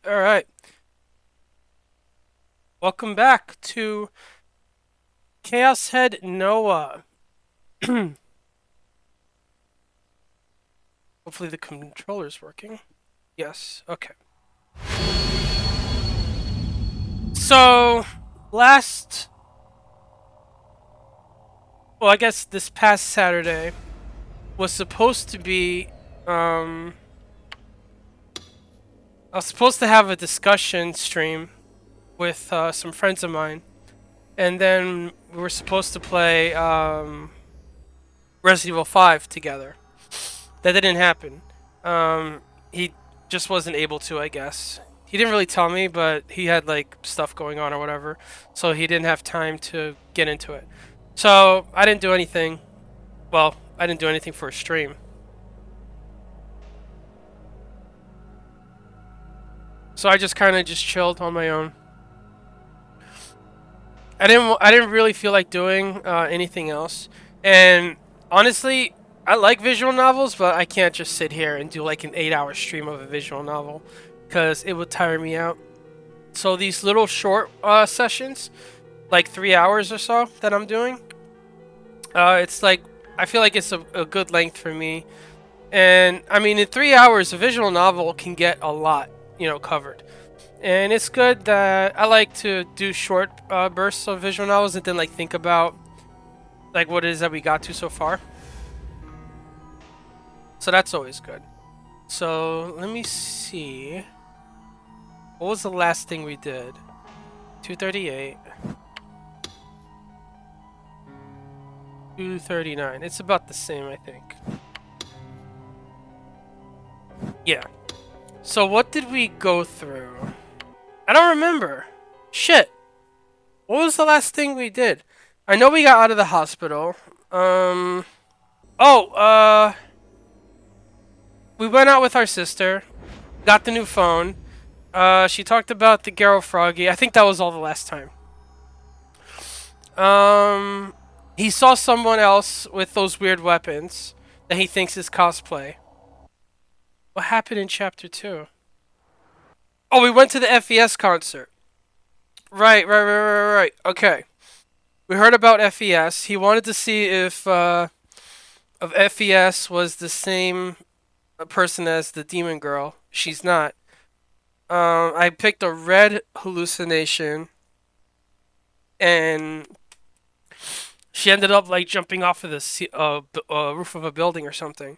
All right. Welcome back to Chaos Head Noah. Hopefully the controller's working. Yes. Okay. So, last I guess this past Saturday was supposed to be um I was supposed to have a discussion stream with some friends of mine, and then we were supposed to play Resident Evil 5 together. That didn't happen. He just wasn't able to, I guess. He didn't really tell me, but he had like stuff going on or whatever, so he didn't have time to get into it. So I didn't do anything. Well, I didn't do anything for a stream. So I just kind of just chilled on my own. I didn't really feel like doing anything else. And honestly, I like visual novels, but I can't just sit here and do like an 8-hour stream of a visual novel because it would tire me out. So these little short sessions, like 3 hours or so that I'm doing, it's like I feel like it's a good length for me. And I mean, in 3 hours, a visual novel can get a lot, covered. And it's good that I like to do short bursts of visual novels and then like think about like what it is that we got to so far. So that's always good. So let me see. What was the last thing we did? 238. 239. It's about the same, I think. Yeah. So what did we go through? I don't remember. Shit. What was the last thing we did? I know we got out of the hospital. Oh, we went out with our sister. Got the new phone. She talked about the Garo Froggy. I think that was all the last time. He saw someone else with those weird weapons that he thinks is cosplay. What happened in chapter 2? Oh, we went to the FES concert. Right. Okay. We heard about FES. He wanted to see if of FES was the same person as the demon girl. She's not. I picked a red hallucination, and she ended up like jumping off of the roof of a building or something,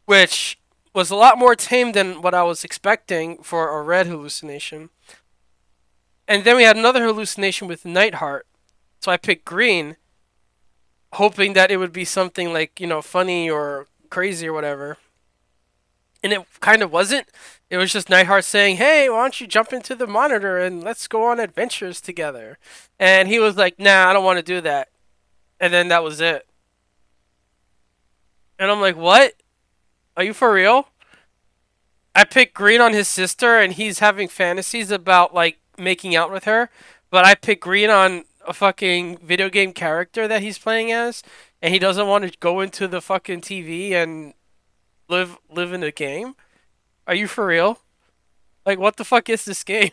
which was a lot more tame than what I was expecting for a red hallucination. And then we had another hallucination with Nightheart, so I picked green, hoping that it would be something like funny or crazy or whatever. And it kind of wasn't. It was just Nightheart saying, "Hey, why don't you jump into the monitor and let's go on adventures together?" And he was like, "Nah, I don't want to do that." And then that was it. And I'm like, "What? Are you for real?" I picked green on his sister, and he's having fantasies about like making out with her. But I picked green on a fucking video game character that he's playing as, and he doesn't want to go into the fucking TV and live in a game. Are you for real? Like, what the fuck is this game?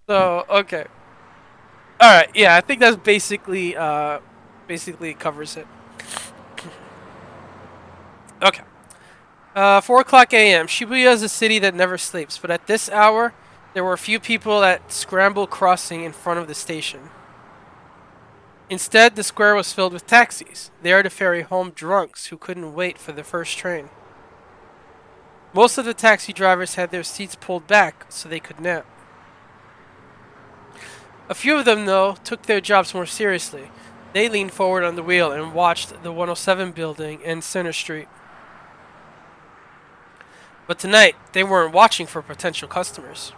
So okay, all right, yeah, I think that's basically covers it. Okay. 4 o'clock a.m. Shibuya is a city that never sleeps, but at this hour, there were a few people at Scramble Crossing in front of the station. Instead, the square was filled with taxis, there to ferry home drunks who couldn't wait for the first train. Most of the taxi drivers had their seats pulled back so they could nap. A few of them, though, took their jobs more seriously. They leaned forward on the wheel and watched the 107 building and Center Street. But tonight, they weren't watching for potential customers.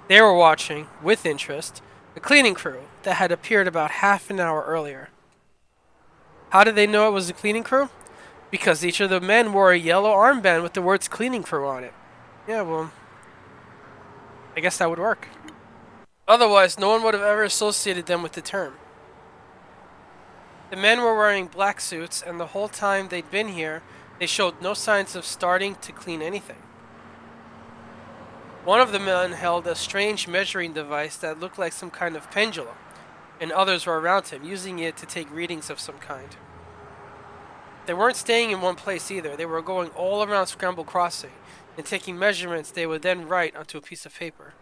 They were watching, with interest, a cleaning crew that had appeared about half an hour earlier. How did they know it was a cleaning crew? Because each of the men wore a yellow armband with the words cleaning crew on it. Yeah, well, I guess that would work. Otherwise, no one would have ever associated them with the term. The men were wearing black suits, and the whole time they'd been here, they showed no signs of starting to clean anything. One of the men held a strange measuring device that looked like some kind of pendulum, and others were around him, using it to take readings of some kind. They weren't staying in one place either. They were going all around Scramble Crossing, and taking measurements they would then write onto a piece of paper.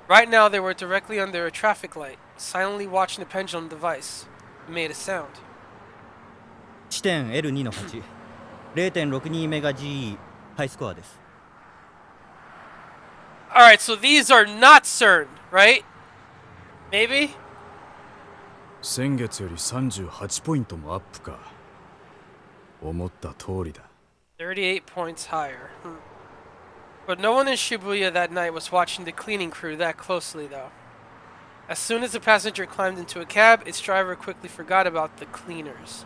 Right now, they were directly under a traffic light, silently watching the pendulum device. It made a sound. 地点 L2 の8、0.62 メガ GE、ハイスコアです。Alright, so these are not CERN, right? Maybe? 先月より38ポイントもアップか。思った通りだ。38 points higher. But no one in Shibuya that night was watching the cleaning crew that closely, though. As soon as the passenger climbed into a cab, its driver quickly forgot about the cleaners.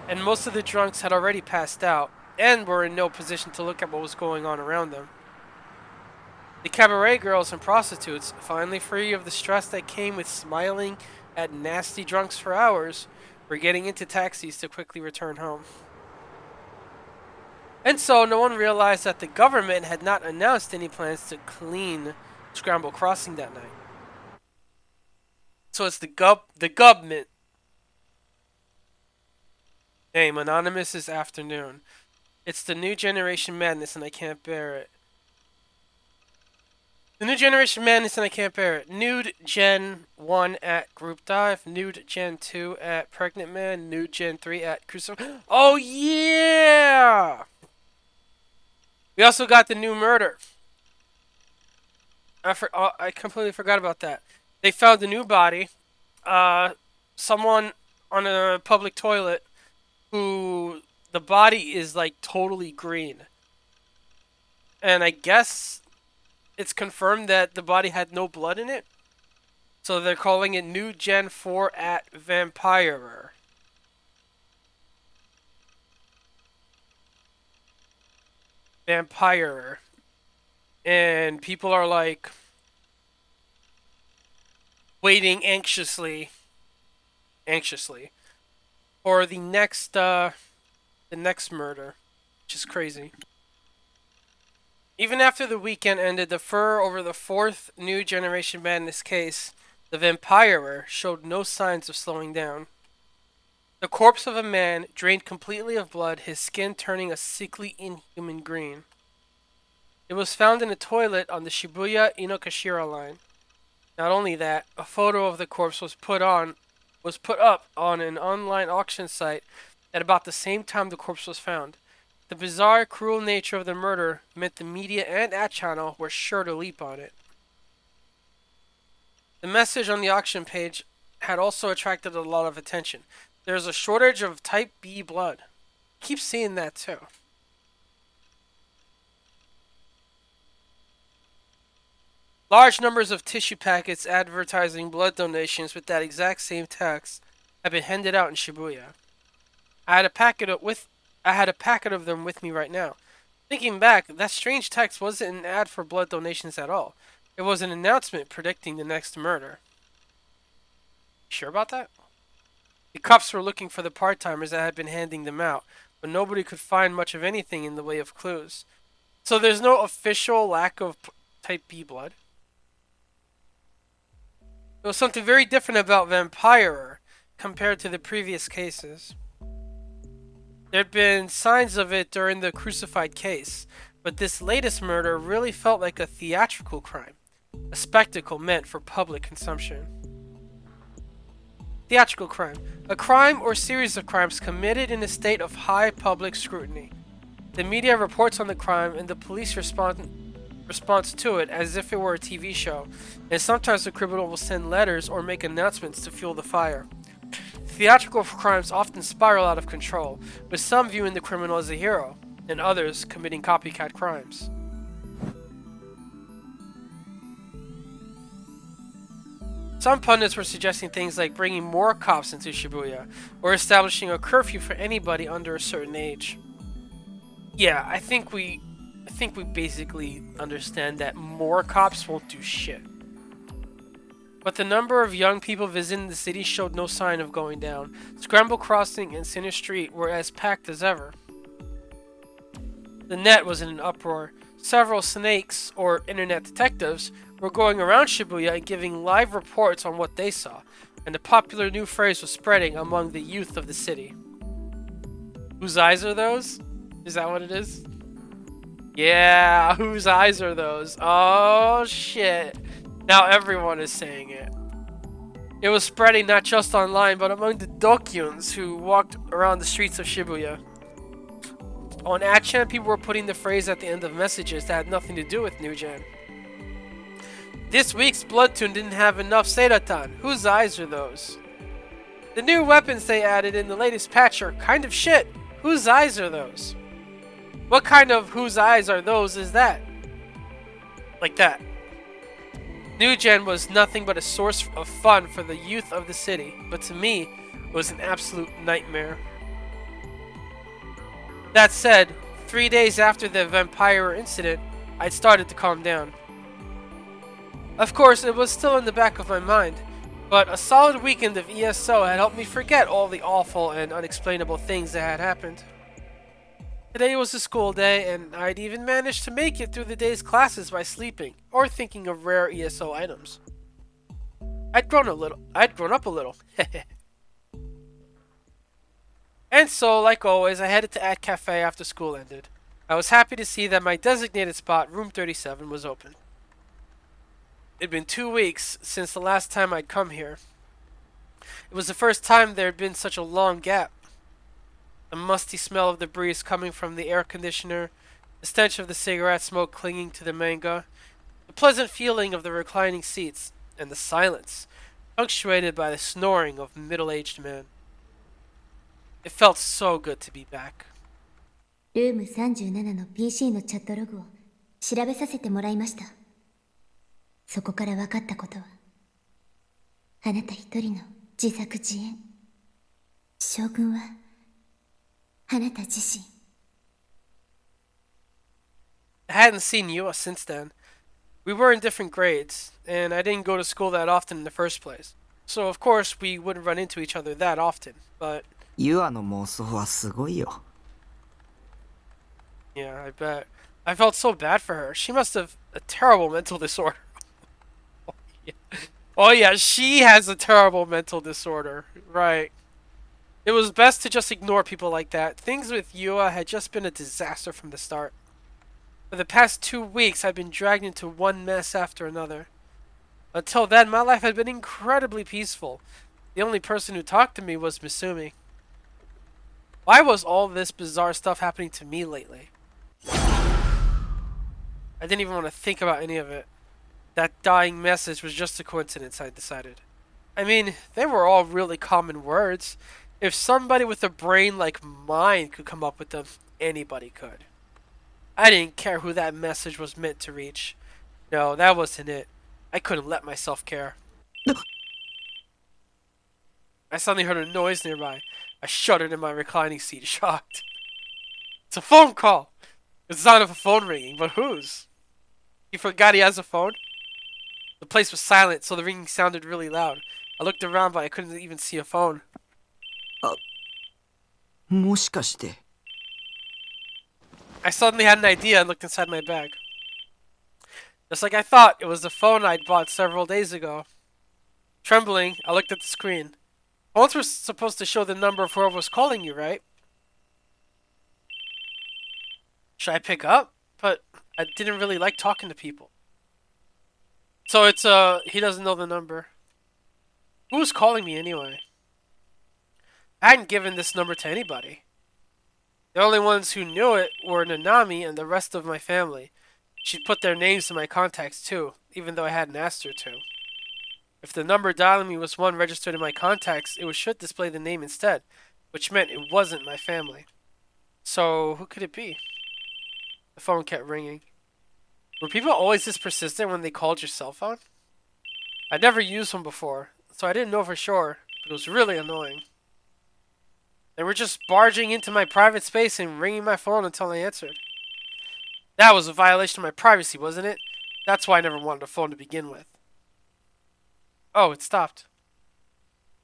And most of the drunks had already passed out, and were in no position to look at what was going on around them. The cabaret girls and prostitutes, finally free of the stress that came with smiling at nasty drunks for hours, were getting into taxis to quickly return home. And so no one realized that the government had not announced any plans to clean Scramble Crossing that night. So it's the government. Name Anonymous is afternoon. It's the new generation madness and I can't bear it. The new generation madness and I can't bear it. Nude Gen 1 at Group Dive. Nude Gen 2 at Pregnant Man. Nude Gen 3 at Crucible. Oh yeah! We also got the new murder. I completely forgot about that. They found a new body. Someone on a public toilet who the body is like totally green. And I guess it's confirmed that the body had no blood in it. So they're calling it New Gen 4 at Vampirer. Vampirer. And people are like waiting anxiously for the next murder, which is crazy. Even after the weekend ended, the furor over the fourth New Generation Madness case, the Vampirer, showed no signs of slowing down. The corpse of a man, drained completely of blood, his skin turning a sickly, inhuman green. It was found in a toilet on the Shibuya Inokashira line. Not only that, a photo of the corpse was put up on an online auction site at about the same time the corpse was found. The bizarre, cruel nature of the murder meant the media and Ad Channel were sure to leap on it. The message on the auction page had also attracted a lot of attention. There's a shortage of type B blood. Keep seeing that too. Large numbers of tissue packets advertising blood donations with that exact same text have been handed out in Shibuya. I had a packet of them with me right now. Thinking back, that strange text wasn't an ad for blood donations at all. It was an announcement predicting the next murder. You sure about that? The cops were looking for the part-timers that had been handing them out, but nobody could find much of anything in the way of clues. So there's no official lack of type B blood. There was something very different about Vampirer compared to the previous cases. There had been signs of it during the Crucified case, but this latest murder really felt like a theatrical crime, a spectacle meant for public consumption. Theatrical crime, a crime or series of crimes committed in a state of high public scrutiny. The media reports on the crime and the police response to it as if it were a TV show, and sometimes the criminal will send letters or make announcements to fuel the fire. Theatrical crimes often spiral out of control, with some viewing the criminal as a hero, and others committing copycat crimes. Some pundits were suggesting things like bringing more cops into Shibuya, or establishing a curfew for anybody under a certain age. Yeah, I think we basically understand that more cops won't do shit. But the number of young people visiting the city showed no sign of going down. Scramble Crossing and Center Street were as packed as ever. The net was in an uproar. Several snakes, or internet detectives, were going around Shibuya and giving live reports on what they saw, and the popular new phrase was spreading among the youth of the city. Whose eyes are those? Is that what it is? Yeah, whose eyes are those? Oh shit. Now everyone is saying it. It was spreading not just online, but among the dokyuns who walked around the streets of Shibuya. On 8chan, people were putting the phrase at the end of messages that had nothing to do with New Gen. This week's Bloodtoon didn't have enough Seiratan. Whose eyes are those? The new weapons they added in the latest patch are kind of shit. Whose eyes are those? What kind of whose eyes are those is that? Like that. New Gen was nothing but a source of fun for the youth of the city, but to me, it was an absolute nightmare. That said, 3 days after the vampire incident, I'd started to calm down. Of course, it was still in the back of my mind, but a solid weekend of ESO had helped me forget all the awful and unexplainable things that had happened. Today was a school day, and I'd even managed to make it through the day's classes by sleeping, or thinking of rare ESO items. I'd grown up a little. And so, like always, I headed to At Cafe after school ended. I was happy to see that my designated spot, room 37, was open. It'd been 2 weeks since the last time I'd come here. It was the first time there had been such a long gap. The musty smell of the breeze coming from the air conditioner, the stench of the cigarette smoke clinging to the manga, the pleasant feeling of the reclining seats, and the silence, punctuated by the snoring of a middle-aged man. It felt so good to be back. ルーム37の PC のチャットログを調べさせてもらいました。そこから分かったことは、あなた一人の自作自演。将軍は、あなた自身。I hadn't seen Yua since then. We were in different grades, and I didn't go to school that often in the first place. So of course we wouldn't run into each other that often, but... ユアの妄想はすごいよ。 Yeah, I bet. I felt so bad for her. She must have a terrible mental disorder. Oh yeah. Oh yeah, she has a terrible mental disorder. Right. It was best to just ignore people like that. Things with Yua had just been a disaster from the start. For the past 2 weeks, I'd been dragged into one mess after another. Until then, my life had been incredibly peaceful. The only person who talked to me was Misumi. Why was all this bizarre stuff happening to me lately? I didn't even want to think about any of it. That dying message was just a coincidence, I decided. I mean, they were all really common words. If somebody with a brain like mine could come up with them, anybody could. I didn't care who that message was meant to reach. No, that wasn't it. I couldn't let myself care. I suddenly heard a noise nearby. I shuddered in my reclining seat, shocked. It's a phone call! It's the sound of a phone ringing, but whose? He forgot he has a phone? The place was silent, so the ringing sounded really loud. I looked around, but I couldn't even see a phone. もしかして。 I suddenly had an idea and looked inside my bag. Just like I thought, it was the phone I'd bought several days ago. Trembling, I looked at the screen. Phones were supposed to show the number of whoever was calling you, right? Should I pick up? But I didn't really like talking to people. So it's, he doesn't know the number. Who was calling me anyway? I hadn't given this number to anybody. The only ones who knew it were Nanami and the rest of my family. She'd put their names in my contacts too, even though I hadn't asked her to. If the number dialing me was one registered in my contacts, it should display the name instead, which meant it wasn't my family. So, who could it be? The phone kept ringing. Were people always this persistent when they called your cell phone? I'd never used one before, so I didn't know for sure, but it was really annoying. They were just barging into my private space and ringing my phone until I answered. That was a violation of my privacy, wasn't it? That's why I never wanted a phone to begin with. Oh, it stopped.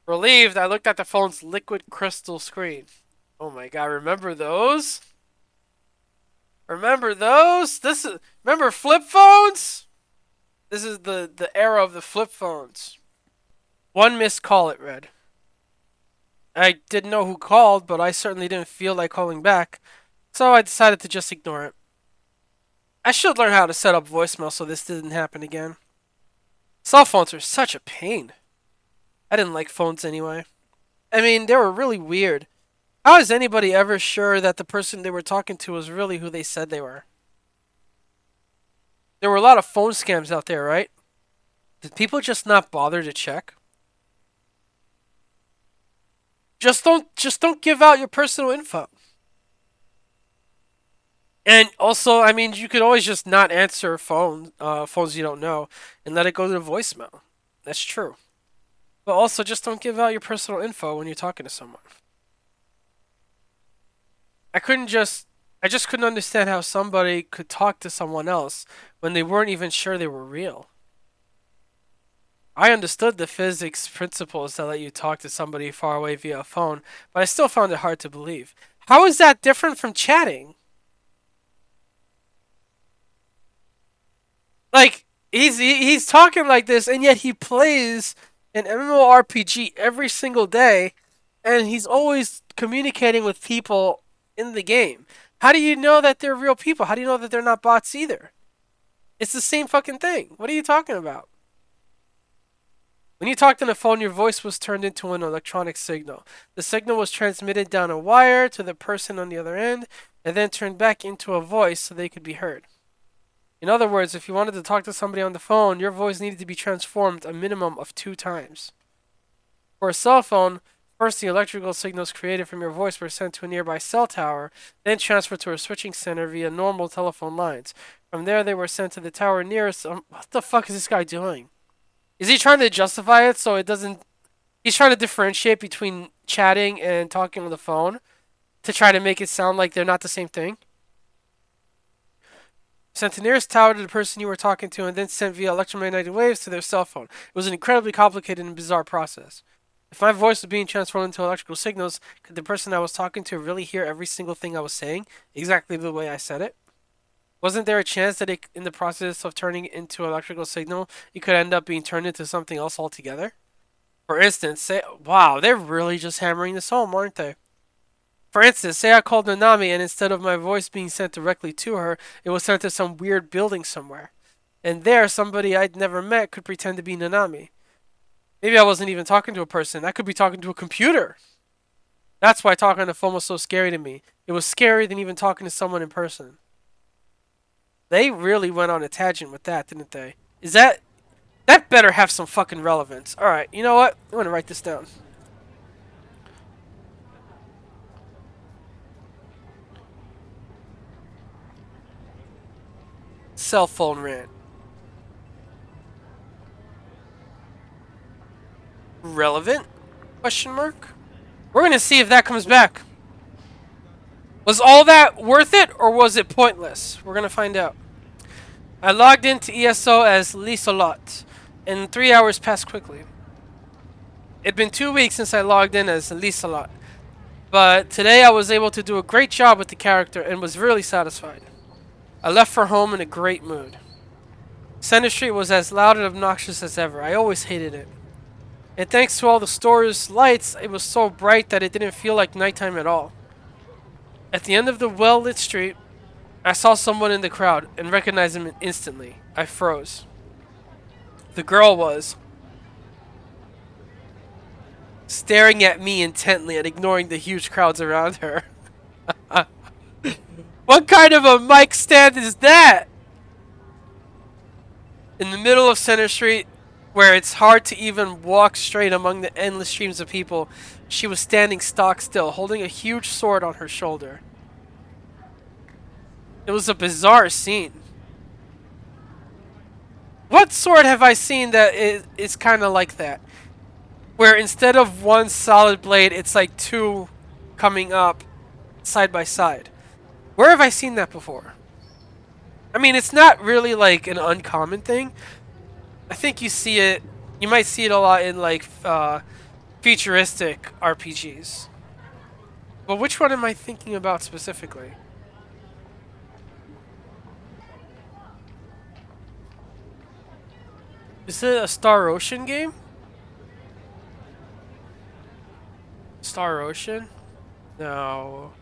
Relieved, I looked at the phone's liquid crystal screen. Oh my god, remember those? Remember those? Remember flip phones? This is the era of the flip phones. One missed call, it read. I didn't know who called, but I certainly didn't feel like calling back, so I decided to just ignore it. I should learn how to set up voicemail so this didn't happen again. Cell phones are such a pain. I didn't like phones anyway. I mean, they were really weird. How is anybody ever sure that the person they were talking to was really who they said they were? There were a lot of phone scams out there, right? Did people just not bother to check? Just don't give out your personal info. And also, I mean, you could always just not answer phones you don't know, and let it go to the voicemail. That's true. But also, just don't give out your personal info when you're talking to someone. I just couldn't understand how somebody could talk to someone else when they weren't even sure they were real. I understood the physics principles that let you talk to somebody far away via a phone, but I still found it hard to believe. How is that different from chatting? Like, he's talking like this, and yet he plays an MMORPG every single day, and he's always communicating with people in the game. How do you know that they're real people? How do you know that they're not bots either? It's the same fucking thing. What are you talking about? When you talked on the phone, your voice was turned into an electronic signal. The signal was transmitted down a wire to the person on the other end, and then turned back into a voice so they could be heard. In other words, if you wanted to talk to somebody on the phone, your voice needed to be transformed a minimum of 2 times. For a cell phone, first the electrical signals created from your voice were sent to a nearby cell tower, then transferred to a switching center via normal telephone lines. From there, they were sent to the tower nearest. What the fuck is this guy doing? Is he trying to justify it so it doesn't... He's trying to differentiate between chatting and talking on the phone to try to make it sound like they're not the same thing? Sent the nearest tower to the person you were talking to and then sent via electromagnetic waves to their cell phone. It was an incredibly complicated and bizarre process. If my voice was being transformed into electrical signals, could the person I was talking to really hear every single thing I was saying exactly the way I said it? Wasn't there a chance that in the process of turning it into an electrical signal, it could end up being turned into something else altogether? For instance, wow, they're really just hammering this home, aren't they? For instance, say I called Nanami and instead of my voice being sent directly to her, it was sent to some weird building somewhere. And there, somebody I'd never met could pretend to be Nanami. Maybe I wasn't even talking to a person. I could be talking to a computer. That's why talking on the phone was so scary to me. It was scarier than even talking to someone in person. They really went on a tangent with that, didn't they? That better have some fucking relevance. Alright, you know what? I'm gonna write this down. Cell phone rant. Relevant? Question mark? We're gonna see if that comes back. Was all that worth it, or was it pointless? We're gonna find out. I logged into ESO as Lisolot, and 3 hours passed quickly. It'd been 2 weeks since I logged in as Lisolot, but today I was able to do a great job with the character and was really satisfied. I left for home in a great mood. Center Street was as loud and obnoxious as ever. I always hated it. And thanks to all the store's lights, it was so bright that it didn't feel like nighttime at all. At the end of the well-lit street, I saw someone in the crowd and recognized him instantly. I froze. The girl was staring at me intently and ignoring the huge crowds around her. What kind of a mic stand is that? In the middle of Center Street, where it's hard to even walk straight among the endless streams of people, she was standing stock still, holding a huge sword on her shoulder. It was a bizarre scene. What sword have I seen that is kind of like that? Where instead of one solid blade, it's like 2 coming up side by side. Where have I seen that before? I mean, it's not really like an uncommon thing. I think you might see it a lot in like futuristic RPGs. But which one am I thinking about specifically? Is it a Star Ocean game? Star Ocean? No.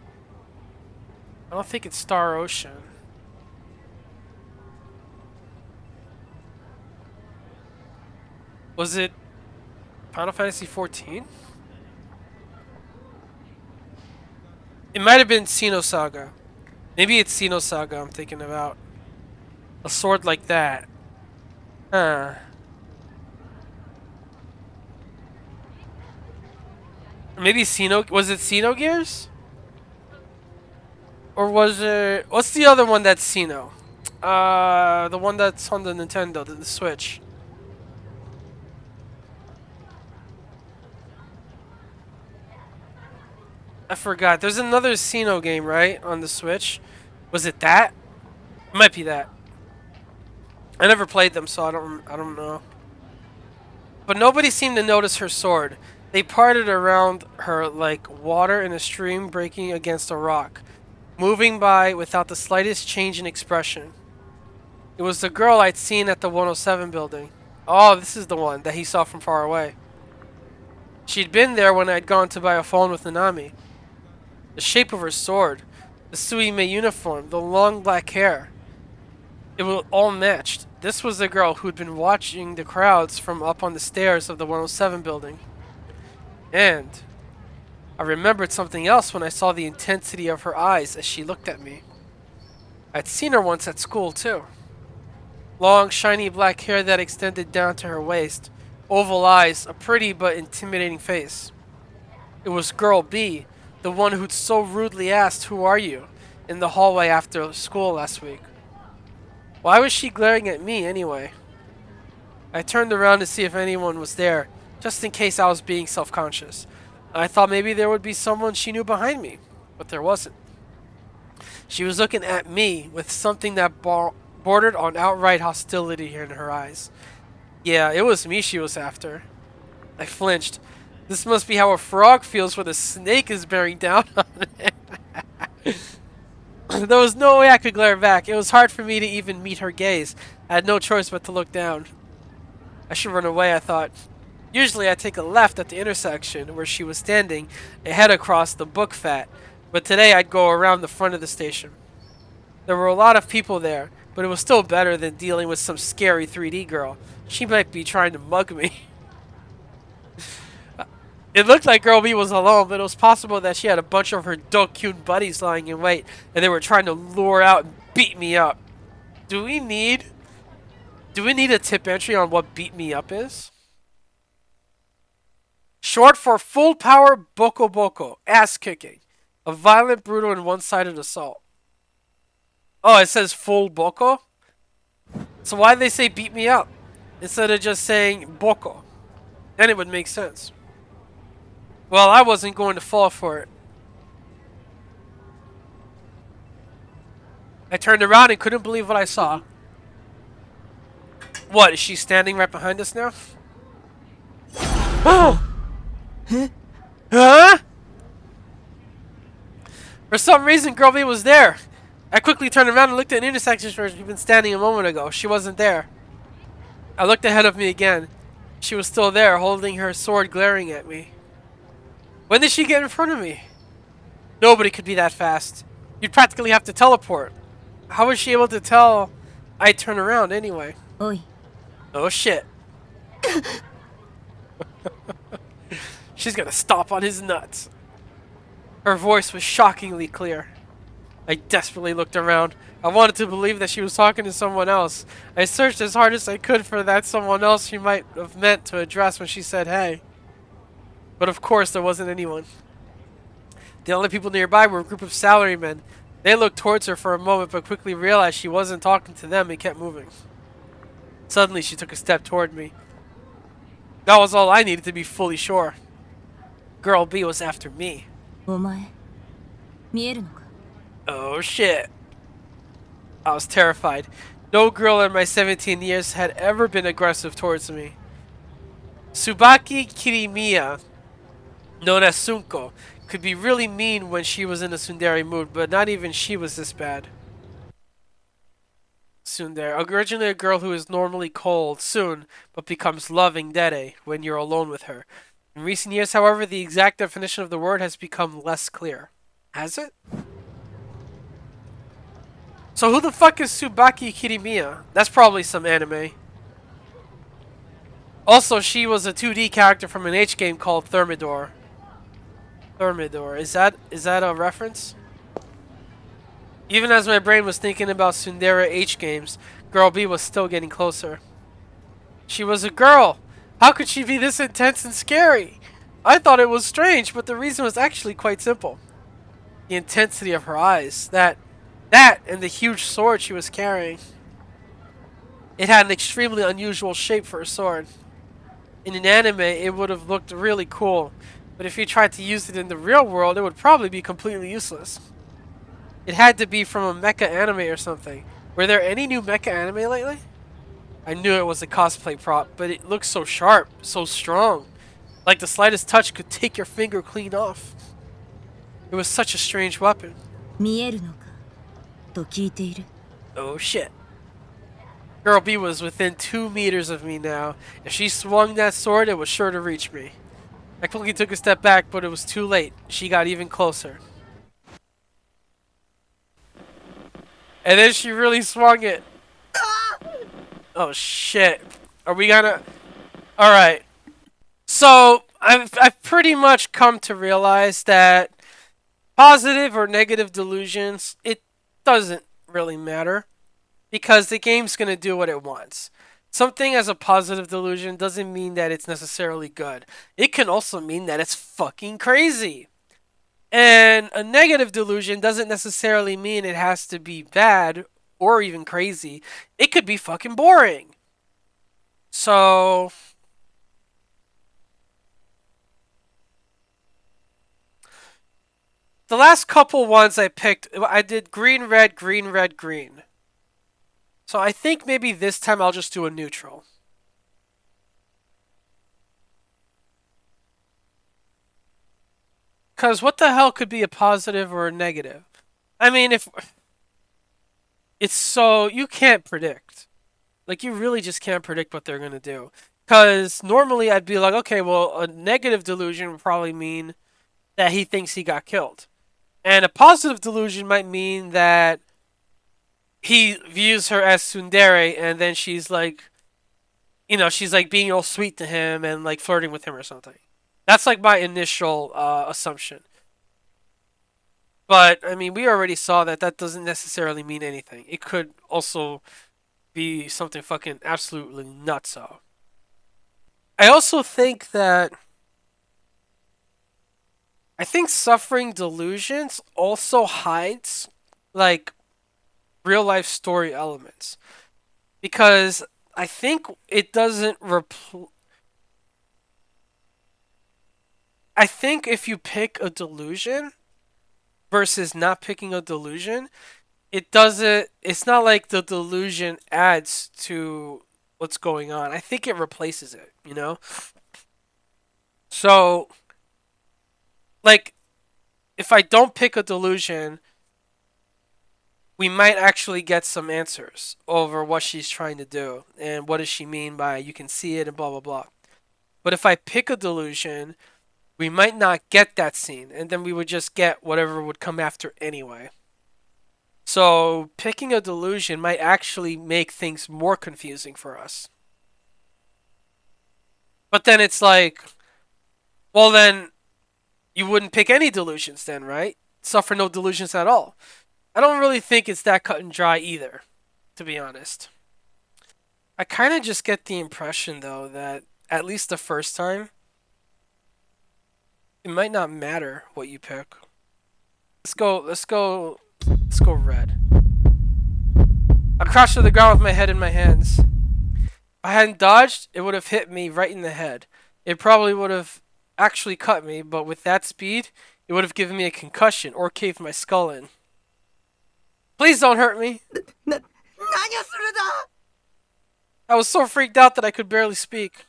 I don't think it's Star Ocean. Was it Final Fantasy 14? It might have been Xenosaga. Maybe it's Xenosaga I'm thinking about. A sword like that. Huh. Maybe Xeno... Was it Xenogears? Or was it... What's the other one that's Xeno? The one that's on the Nintendo, the Switch. I forgot. There's another Xeno game, right? On the Switch. Was it that? It might be that. I never played them, so I don't know. But nobody seemed to notice her sword. They parted around her like water in a stream breaking against a rock, moving by without the slightest change in expression. It was the girl I'd seen at the 107 building. Oh, this is the one that he saw from far away. She'd been there when I'd gone to buy a phone with Nanami. The shape of her sword, the Suimei uniform, the long black hair. It was all matched. This was the girl who'd been watching the crowds from up on the stairs of the 107 building. And I remembered something else when I saw the intensity of her eyes as she looked at me. I'd seen her once at school, too. Long, shiny black hair that extended down to her waist. Oval eyes, a pretty but intimidating face. It was Girl B, the one who'd so rudely asked, "Who are you?" in the hallway after school last week. Why was she glaring at me anyway? I turned around to see if anyone was there, just in case I was being self-conscious. I thought maybe there would be someone she knew behind me, but there wasn't. She was looking at me with something that bordered on outright hostility in her eyes. Yeah, it was me she was after. I flinched. This must be how a frog feels when a snake is bearing down on it. There was no way I could glare back. It was hard for me to even meet her gaze. I had no choice but to look down. I should run away, I thought. Usually I take a left at the intersection where she was standing and head across the book fat, but today I'd go around the front of the station. There were a lot of people there, but it was still better than dealing with some scary 3D girl. She might be trying to mug me. It looked like Girl B was alone, but it was possible that she had a bunch of her Dokyun buddies lying in wait, and they were trying to lure out and beat me up. Do we need a tip entry on what beat me up is? Short for full power boko boko, ass kicking. A violent, brutal, and one-sided assault. Oh, it says full boko? So why did they say beat me up? Instead of just saying boko? Then it would make sense. Well, I wasn't going to fall for it. I turned around and couldn't believe what I saw. What, is she standing right behind us now? Oh! Huh? For some reason, Girl B was there. I quickly turned around and looked at an intersection where she'd been standing a moment ago. She wasn't there. I looked ahead of me again. She was still there, holding her sword, glaring at me. When did she get in front of me? Nobody could be that fast. You'd practically have to teleport. How was she able to tell I'd turn around anyway? Oi. Oh shit. She's gonna stomp on his nuts. Her voice was shockingly clear. I desperately looked around. I wanted to believe that she was talking to someone else. I searched as hard as I could for that someone else she might have meant to address when she said hey. But of course there wasn't anyone. The only people nearby were a group of salarymen. They looked towards her for a moment but quickly realized she wasn't talking to them and kept moving. Suddenly she took a step toward me. That was all I needed to be fully sure. Girl B was after me. お前見えるのか Oh shit. I was terrified. No girl in my 17 years had ever been aggressive towards me. Tsubaki Kirimiya, known as Sunko, could be really mean when she was in a tsundere mood, but not even she was this bad. tsundere. Originally a girl who is normally cold soon, but becomes loving dere when you're alone with her. In recent years, however, the exact definition of the word has become less clear. Has it? So who the fuck is Tsubaki Kirimiya? That's probably some anime. Also, she was a 2D character from an H game called Thermidor. Thermidor. Is that a reference? Even as my brain was thinking about Tsundere H games, Girl B was still getting closer. She was a girl! How could she be this intense and scary? I thought it was strange, but the reason was actually quite simple. The intensity of her eyes. That and the huge sword she was carrying. It had an extremely unusual shape for a sword. In an anime, it would have looked really cool, but if you tried to use it in the real world, it would probably be completely useless. It had to be from a mecha anime or something. Were there any new mecha anime lately? I knew it was a cosplay prop, but it looked so sharp, so strong. Like the slightest touch could take your finger clean off. It was such a strange weapon. 見えるのかと聞いている。 Oh shit. Girl B was within 2 meters of me now. If she swung that sword, it was sure to reach me. I quickly took a step back, but it was too late. She got even closer. And then she really swung it. Oh shit. Are we gonna... Alright. So, I've pretty much come to realize that positive or negative delusions, it doesn't really matter. Because the game's gonna do what it wants. Something as a positive delusion doesn't mean that it's necessarily good. It can also mean that it's fucking crazy. And a negative delusion doesn't necessarily mean it has to be bad or even crazy. It could be fucking boring. So... the last couple ones I picked, I did green, red, green, red, green. So I think maybe this time I'll just do a neutral. Because what the hell could be a positive or a negative? I mean, if... it's so... you can't predict. Like, you really just can't predict what they're going to do. Because normally I'd be like, okay, well, a negative delusion would probably mean that he thinks he got killed. And a positive delusion might mean that he views her as tsundere, and then she's like, you know, she's like being all sweet to him and like flirting with him or something. That's like my initial assumption. But, I mean, we already saw that that doesn't necessarily mean anything. It could also be something fucking absolutely nutso. I also think that... I think suffering delusions also hides, like, real-life story elements. Because I think it doesn't I think if you pick a delusion versus not picking a delusion, it's not like the delusion adds to what's going on. I think it replaces it, you know? So, like, if I don't pick a delusion, we might actually get some answers over what she's trying to do and what does she mean by you can see it and blah blah blah. But if I pick a delusion, we might not get that scene, and then we would just get whatever would come after anyway. So picking a delusion might actually make things more confusing for us. But then it's like, well then, you wouldn't pick any delusions then, right? Suffer no delusions at all. I don't really think it's that cut and dry either, to be honest. I kind of just get the impression, though, that at least the first time, it might not matter what you pick. Let's go red. I crashed to the ground with my head in my hands. If I hadn't dodged, it would have hit me right in the head. It probably would have actually cut me, but with that speed, it would have given me a concussion or caved my skull in. Please don't hurt me. I was so freaked out that I could barely speak.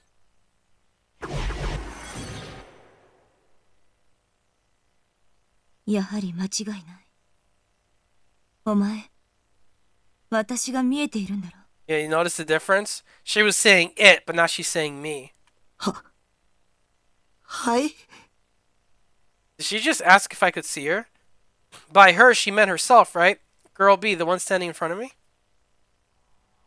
やはり間違いない。お前、私が見えているんだろ。 Yeah, you notice the difference? She was saying it, but now she's saying me. はい。 Did she just ask if I could see her? By her, she meant herself, right? Girl B, the one standing in front of me?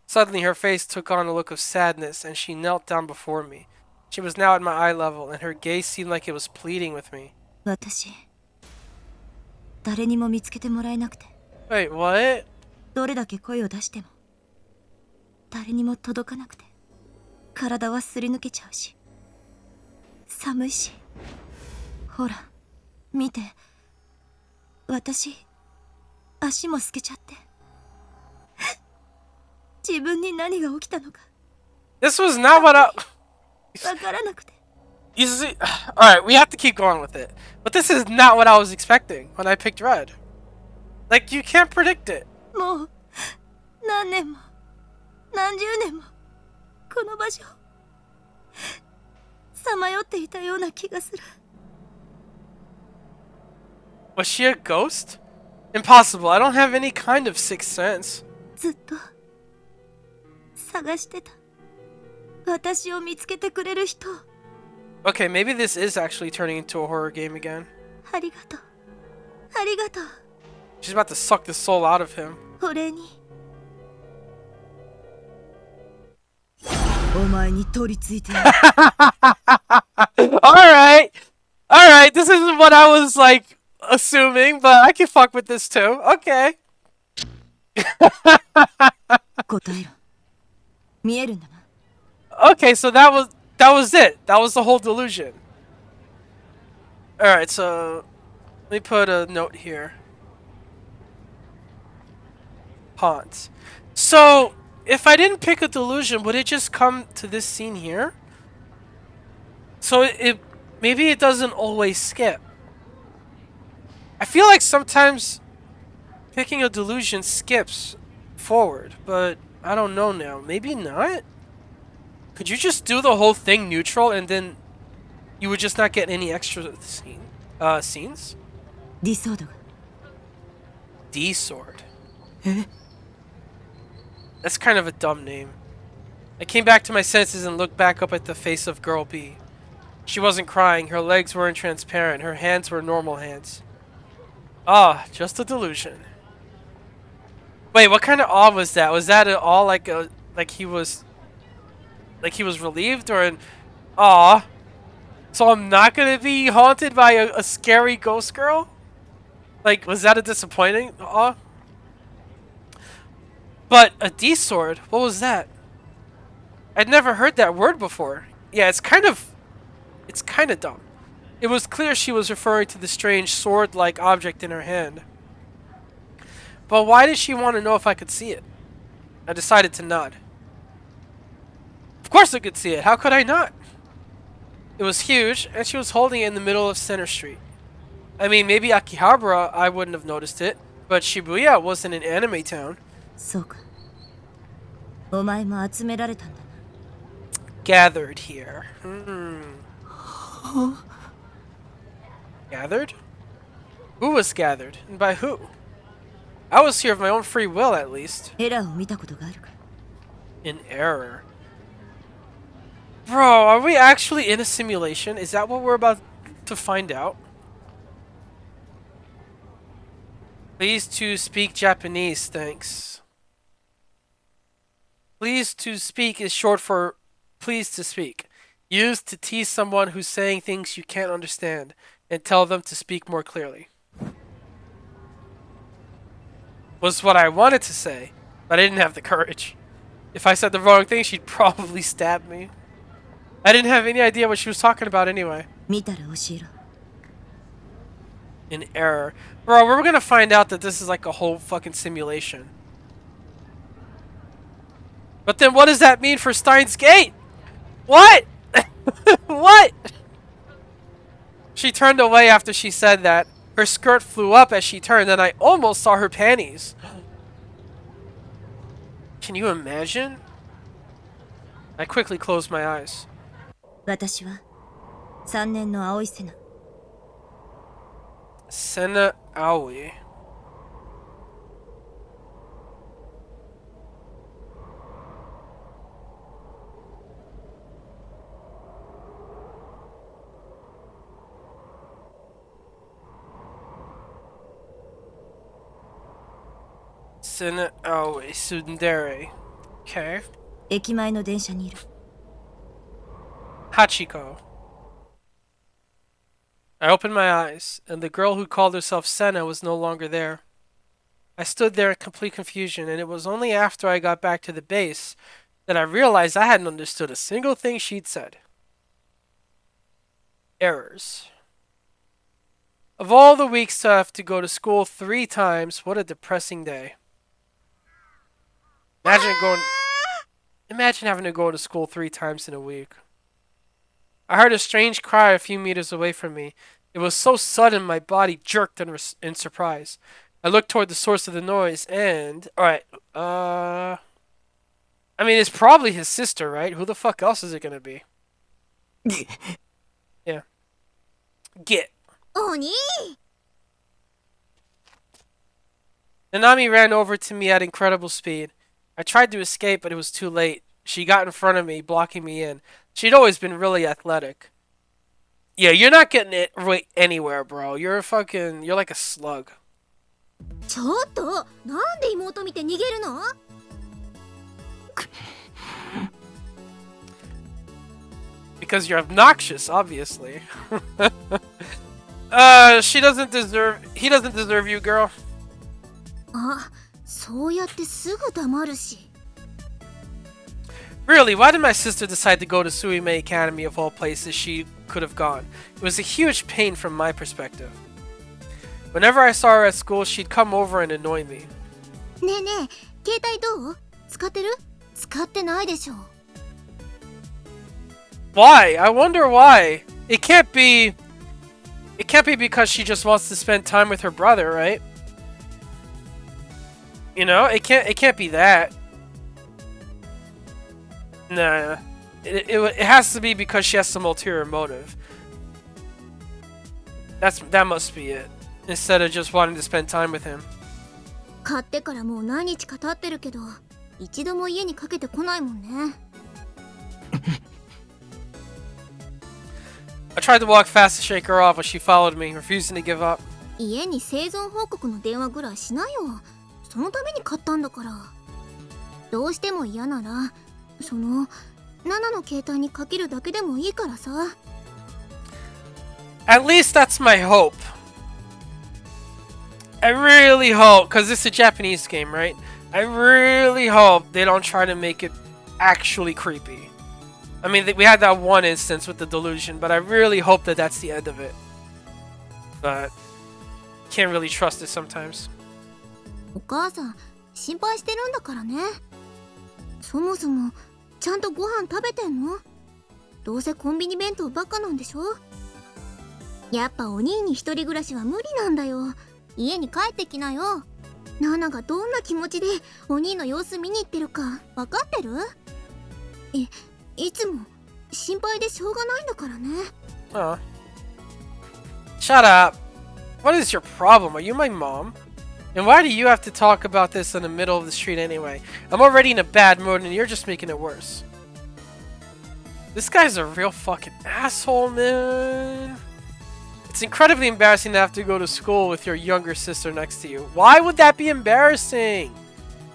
Suddenly, her face took on a look of sadness, and she knelt down before me. She was now at my eye level, and her gaze seemed like it was pleading with me. 私、誰にも見つけてもらえなくて、 Wait, what? どれだけ声を出しても誰にも届かなくて、体はすり抜けちゃうし、寒いし。ほら見て、私足も透けちゃって。自分に何が起きたのか This was not what I... わからなくて。 You see... Alright, we have to keep going with it. But this is not what I was expecting when I picked red. Like, you can't predict it. もう何年も何十年もこの場所をさまよっていたような気がする。 Was she a ghost? Impossible. I don't have any kind of sixth sense. ずっと探してた。私を見つけてくれる人を。 Okay, maybe this is actually turning into a horror game again. ありがとう。ありがとう。 She's about to suck the soul out of him. お礼に。お前に取り付いてやる。Alright! Alright, this isn't what I was, like, assuming, but I can fuck with this too. Okay. 答えろ。見えるんだな。 Okay, so that was it. That was the whole delusion. Alright, so let me put a note here. Haunts. So if I didn't pick a delusion, would it just come to this scene here? So maybe it doesn't always skip. I feel like sometimes picking a delusion skips forward, but I don't know now. Maybe not? Could you just do the whole thing neutral and then you would just not get any extra scenes? ディソードが。 D-Sword. え That's kind of a dumb name. I came back to my senses and looked back up at the face of Girl B. She wasn't crying, her legs weren't transparent, her hands were normal hands. Ah, just a delusion. Wait, what kind of awe was that? Was that at all like he was relieved or an aw? So I'm not gonna be haunted by a scary ghost girl? Like, was that a disappointing awe? But a D-sword, what was that? I'd never heard that word before. Yeah, it's kind of dumb. It was clear she was referring to the strange sword-like object in her hand. But why did she want to know if I could see it? I decided to nod. Of course I could see it. How could I not? It was huge, and she was holding it in the middle of Center Street. I mean, maybe Akihabara, I wouldn't have noticed it, but Shibuya wasn't an anime town. そうか。お前も集められたんだな。 Gathered here. Gathered? Who was gathered? And by who? I was here of my own free will, at least. エラーを見たことがあるか。 In error. Bro, are we actually in a simulation? Is that what we're about to find out? Please to speak Japanese, thanks. Please to speak is short for please to speak. Used to tease someone who's saying things you can't understand and tell them to speak more clearly. Was what I wanted to say, but I didn't have the courage. If I said the wrong thing, she'd probably stab me. I didn't have any idea what she was talking about anyway. 見たら教えろ。 In error. Bro, we're gonna find out that this is like a whole fucking simulation. But then what does that mean for Steins Gate? What? What? She turned away after she said that. Her skirt flew up as she turned and I almost saw her panties. Can you imagine? I quickly closed my eyes. 私は3年の青い瀬名。 Sena Aoi. Sena Aoi Tsundere. Okay. 駅前の電車にいる。 Hachiko. I opened my eyes, and the girl who called herself Sena was no longer there. I stood there in complete confusion, and it was only after I got back to the base that I realized I hadn't understood a single thing she'd said. Errors. Of all the weeks to have to go to school 3 times, what a depressing day. Imagine having to go to school 3 times in a week. I heard a strange cry a few meters away from me. It was so sudden my body jerked in surprise. I looked toward the source of the noise and... Alright, I mean, it's probably his sister, right? Who the fuck else is it gonna be? Yeah. Get. お兄 Nanami ran over to me at incredible speed. I tried to escape, but it was too late. She got in front of me, blocking me in. She'd always been really athletic. Yeah, you're not getting it right anywhere, bro. You're like a slug. ちょっとなんで妹見て逃げるの Because you're obnoxious, obviously. He doesn't deserve you, girl. あ、そうやってすぐ黙るし。 Really, why did my sister decide to go to Suimei Academy of all places she could have gone? It was a huge pain from my perspective. Whenever I saw her at school, she'd come over and annoy me. ねえねえ、携帯どう？使ってる？使ってないでしょ。 Why? I wonder why. It can't be because she just wants to spend time with her brother, right? You know, it can't be that. Nah. It has to be because she has some ulterior motive. That must be it. Instead of just wanting to spend time with him. 買ってからもう何日か経ってるけど、一度も家にかけてこないもんね。 I tried to walk fast to shake her off, but she followed me, refusing to give up. 家に生存報告の電話ぐらいしなよ。そのために買ったんだから。どうしても嫌なら、そのナナの携帯にかけるだけでもいいからさ。 At least that's my hope. I really hope, because it's a Japanese game, right? I really hope they don't try to make it actually creepy. I mean, we had that one instance with the delusion, but I really hope that that's the end of it. But can't really trust it sometimes. お母さん、心配してるんだからね。そもそもちゃんとご飯食べてんの？どうせコンビニ弁当ばっかなんでしょ？やっぱお兄に一人暮らしは無理なんだよ。家に帰ってきなよ。ナナがどんな気持ちでお兄の様子見に行ってるか分かってる？いつも心配でしょうがないんだからね。Shut up. What is your problem? Are you my mom? And why do you have to talk about this in the middle of the street anyway? I'm already in a bad mood and you're just making it worse. This guy's a real fucking asshole, man. It's incredibly embarrassing to have to go to school with your younger sister next to you. Why would that be embarrassing?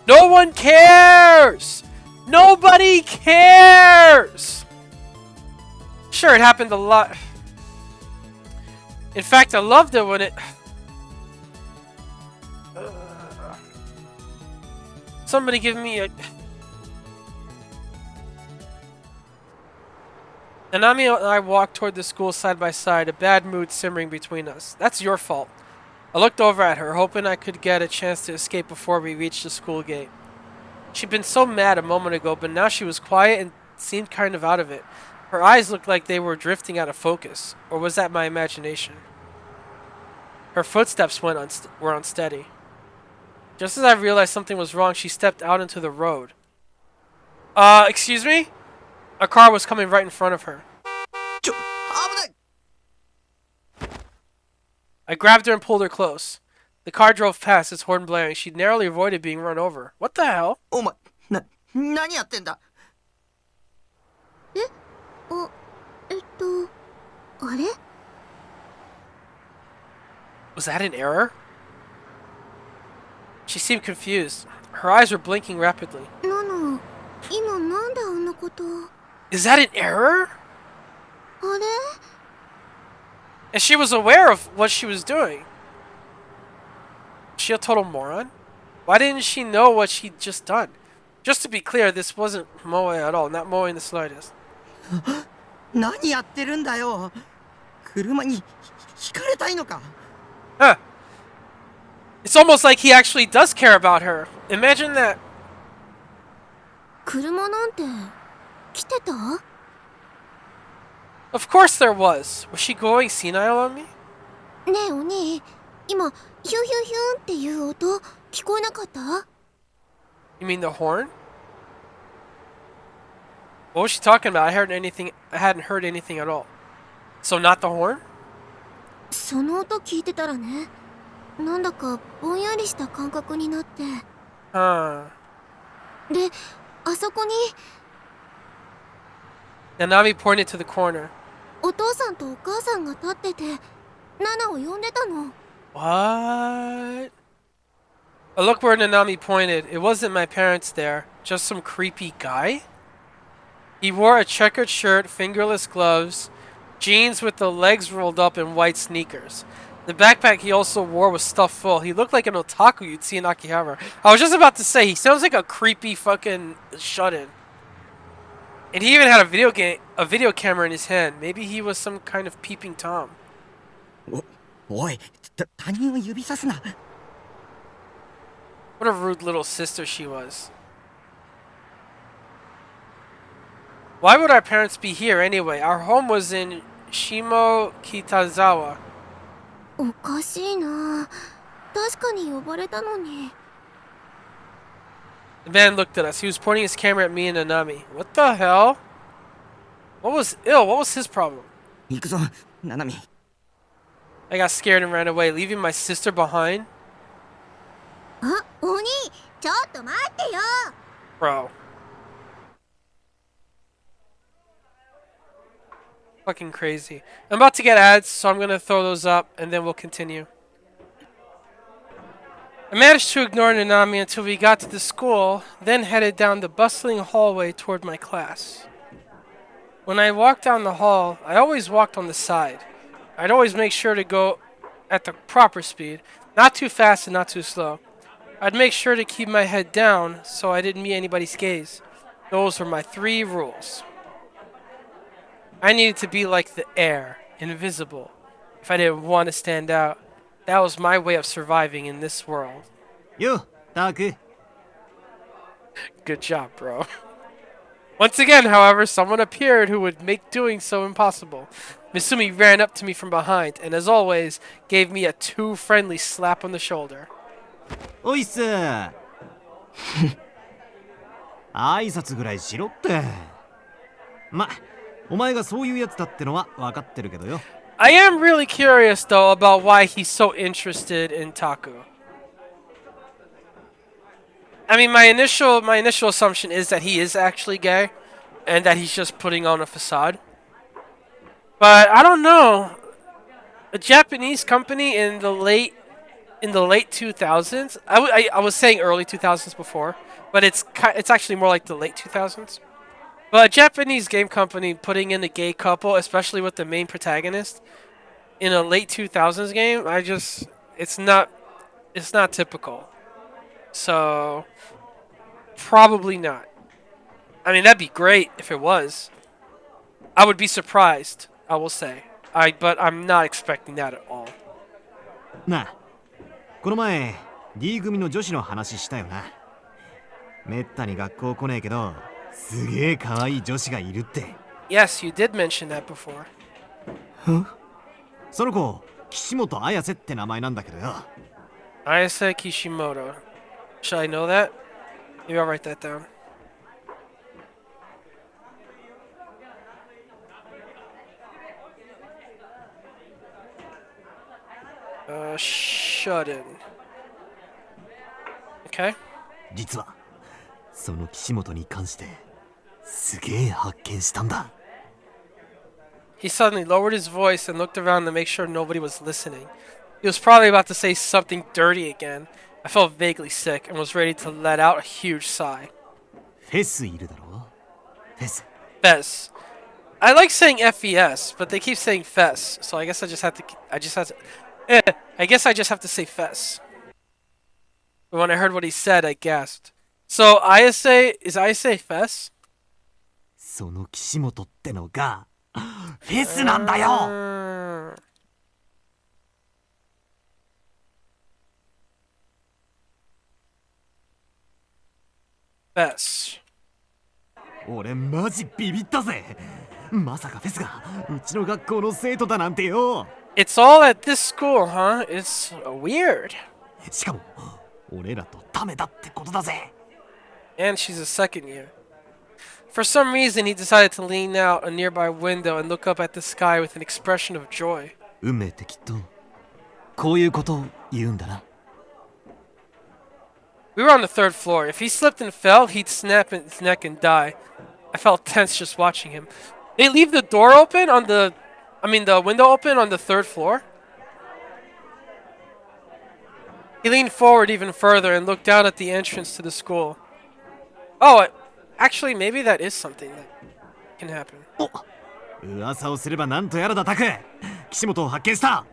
No one cares! Nobody cares! Sure, it happened a lot. In fact, I loved it when it... Somebody give me a... Nanami and I walked toward the school side by side, a bad mood simmering between us. That's your fault. I looked over at her, hoping I could get a chance to escape before we reached the school gate. She'd been so mad a moment ago, but now she was quiet and seemed kind of out of it. Her eyes looked like they were drifting out of focus, or was that my imagination? Her footsteps were unsteady. Just as I realized something was wrong, she stepped out into the road. Excuse me? A car was coming right in front of her. I grabbed her and pulled her close. The car drove past, its horn blaring. She narrowly avoided being run over. What the hell? お前、何やってんだ？あれ？ Was that an error? She seemed confused. Her eyes were blinking rapidly. ナナ、今なんであんなこと。Is that an error? あれ And she was aware of what she was doing. Is she a total moron? Why didn't she know what she'd just done? Just to be clear, this wasn't moe at all, not moe in the slightest. 何やってるんだよ。車にひかれたいのか。 Huh. It's almost like he actually does care about her. Imagine that. 車なんて来てた？ Of course there was. Was she going senile on me? ねえお兄、今ヒュンヒュンヒュンっていう音聞こえなかった？ You mean the horn? What was she talking about? I hadn't heard anything at all. So not the horn? その音聞いてたらね、なんだかぼんやりした感覚になって。Huh. で、あそこに Nanami pointed to the corner. お父さんとお母さんが立ってて、ナナを呼んでたの。 What? I looked where Nanami pointed. It wasn't my parents there, just some creepy guy. He wore a checkered shirt, fingerless gloves, jeans with the legs rolled up, and white sneakers. The backpack he also wore was stuffed full. He looked like an otaku you'd see in Akihabara. I was just about to say, he sounds like a creepy fucking shut-in. And he even had a video camera in his hand. Maybe he was some kind of peeping Tom. おい、他人を指さすな。 What a rude little sister she was. Why would our parents be here anyway? Our home was in Shimokitazawa. おかしいな。確かに呼ばれたのに。 The man looked at us. He was pointing his camera at me and Nanami. What the hell? What was his problem? 行くぞ、ナナミ。 I got scared and ran away, leaving my sister behind. あ、お兄、ちょっと待ってよ。 Bro. Fucking crazy. I'm about to get ads, so I'm gonna throw those up, and then we'll continue. I managed to ignore Nanami until we got to the school, then headed down the bustling hallway toward my class. When I walked down the hall, I always walked on the side. I'd always make sure to go at the proper speed, not too fast and not too slow. I'd make sure to keep my head down so I didn't meet anybody's gaze. Those were my 3 rules. I needed to be like the air, invisible. If I didn't want to stand out, that was my way of surviving in this world. よ、タク。 Good job, bro. Once again, however, someone appeared who would make doing so impossible. Misumi ran up to me from behind, and as always, gave me a too friendly slap on the shoulder. おいっす。挨拶ぐらいしろって。ま、お前がそういうやつだってのは分かってるけどよ。I am really curious, though, about why he's so interested in Taku. I mean, my initial assumption is that he is actually gay, and that he's just putting on a facade. But I don't know. A Japanese company in the late 2000s. I was saying early 2000s before, but it's actually more like the late 2000s. But a Japanese game company putting in a gay couple, especially with the main protagonist, in a late 2000s game, it's not typical. So probably not. I mean, that'd be great if it was. I would be surprised, I will say. But I'm not expecting that at all. なあ、この前 D 組の女子の話したよな。めったに学校来ねえけど、すげえ可愛い女子がいるって。Yes, you did mention that before. その子、岸本綾瀬って名前なんだけどよ。Ayase Kishimoto. Should I know that? Maybe I'll write that down. Shut in. Okay. 実はその岸本に関してすげえ発見したんだ。He suddenly lowered his voice and looked around to make sure nobody was listening. He was probably about to say something dirty again, I felt vaguely sick and was ready to let out a huge sigh. フェスいるだろフェス Fez. I like saying FES, but they keep saying Fez, so I guess I just have to. I guess I just have to say Fez. But when I heard what he said, I gasped. So is ISA Fez? その岸本ってのがフェスなんだよ Fez. 俺マジビビったぜまさかフェスがうちの学校の生徒だなんてよ It's all at this school, huh? It's weird. しかも俺らとタメだってことだぜ And she's a second year. For some reason, he decided to lean out a nearby window and look up at the sky with an expression of joy. 運命ってきっとこういうことを言うんだな We were on the 3rd floor. If he slipped and fell, he'd snap his neck and die. I felt tense just watching him. They leave the door open on the window open on the 3rd floor? He leaned forward even further and looked down at the entrance to the school. Oh, actually, maybe that is something that can happen. 噂をすればなんとやらだタク岸本を発見した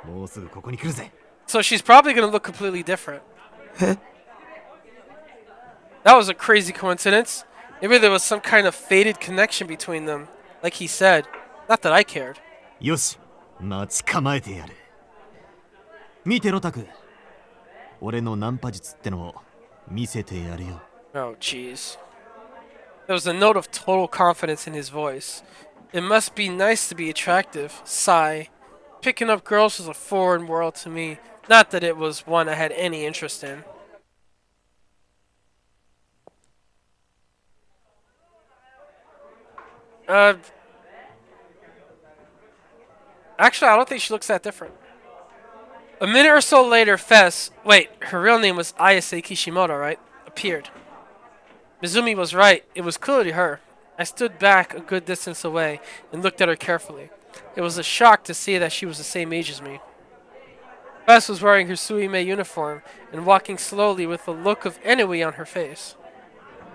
もうすぐここに来るぜ So she's probably gonna look completely different. That was a crazy coincidence. Maybe there was some kind of fated connection between them. Like he said. Not that I cared. よし待ち構えてやる見てろタク俺のナンパ術ってのを見せてやるよ Oh, jeez. There was a note of total confidence in his voice. It must be nice to be attractive. Sigh. Picking up girls was a foreign world to me. Not that it was one I had any interest in. Actually, I don't think she looks that different. A minute or so later, Fess, wait, her real name was Ayase Kishimoto, right? Appeared. Mizumi was right. It was clearly her. I stood back a good distance away and looked at her carefully. It was a shock to see that she was the same age as me. Fess was wearing her Suimei uniform and walking slowly with a look of ennui on her face.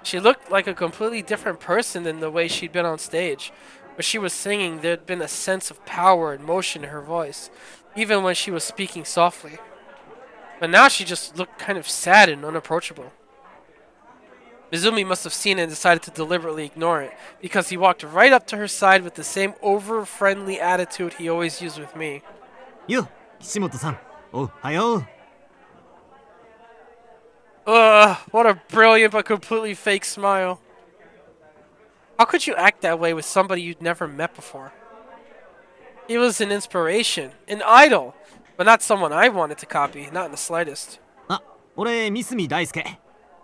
She looked like a completely different person than the way she'd been on stage. When she was singing, there'd been a sense of power and motion in her voice, even when she was speaking softly. But now she just looked kind of sad and unapproachable. Mizumi must have seen it and decided to deliberately ignore it, because he walked right up to her side with the same over-friendly attitude he always used with me. Yo, Kishimoto-san. Oh, hayo. Ugh, what a brilliant but completely fake smile. How could you act that way with somebody you'd never met before? He was an inspiration, an idol, but not someone I wanted to copy, not in the slightest. あ、俺三角大輔。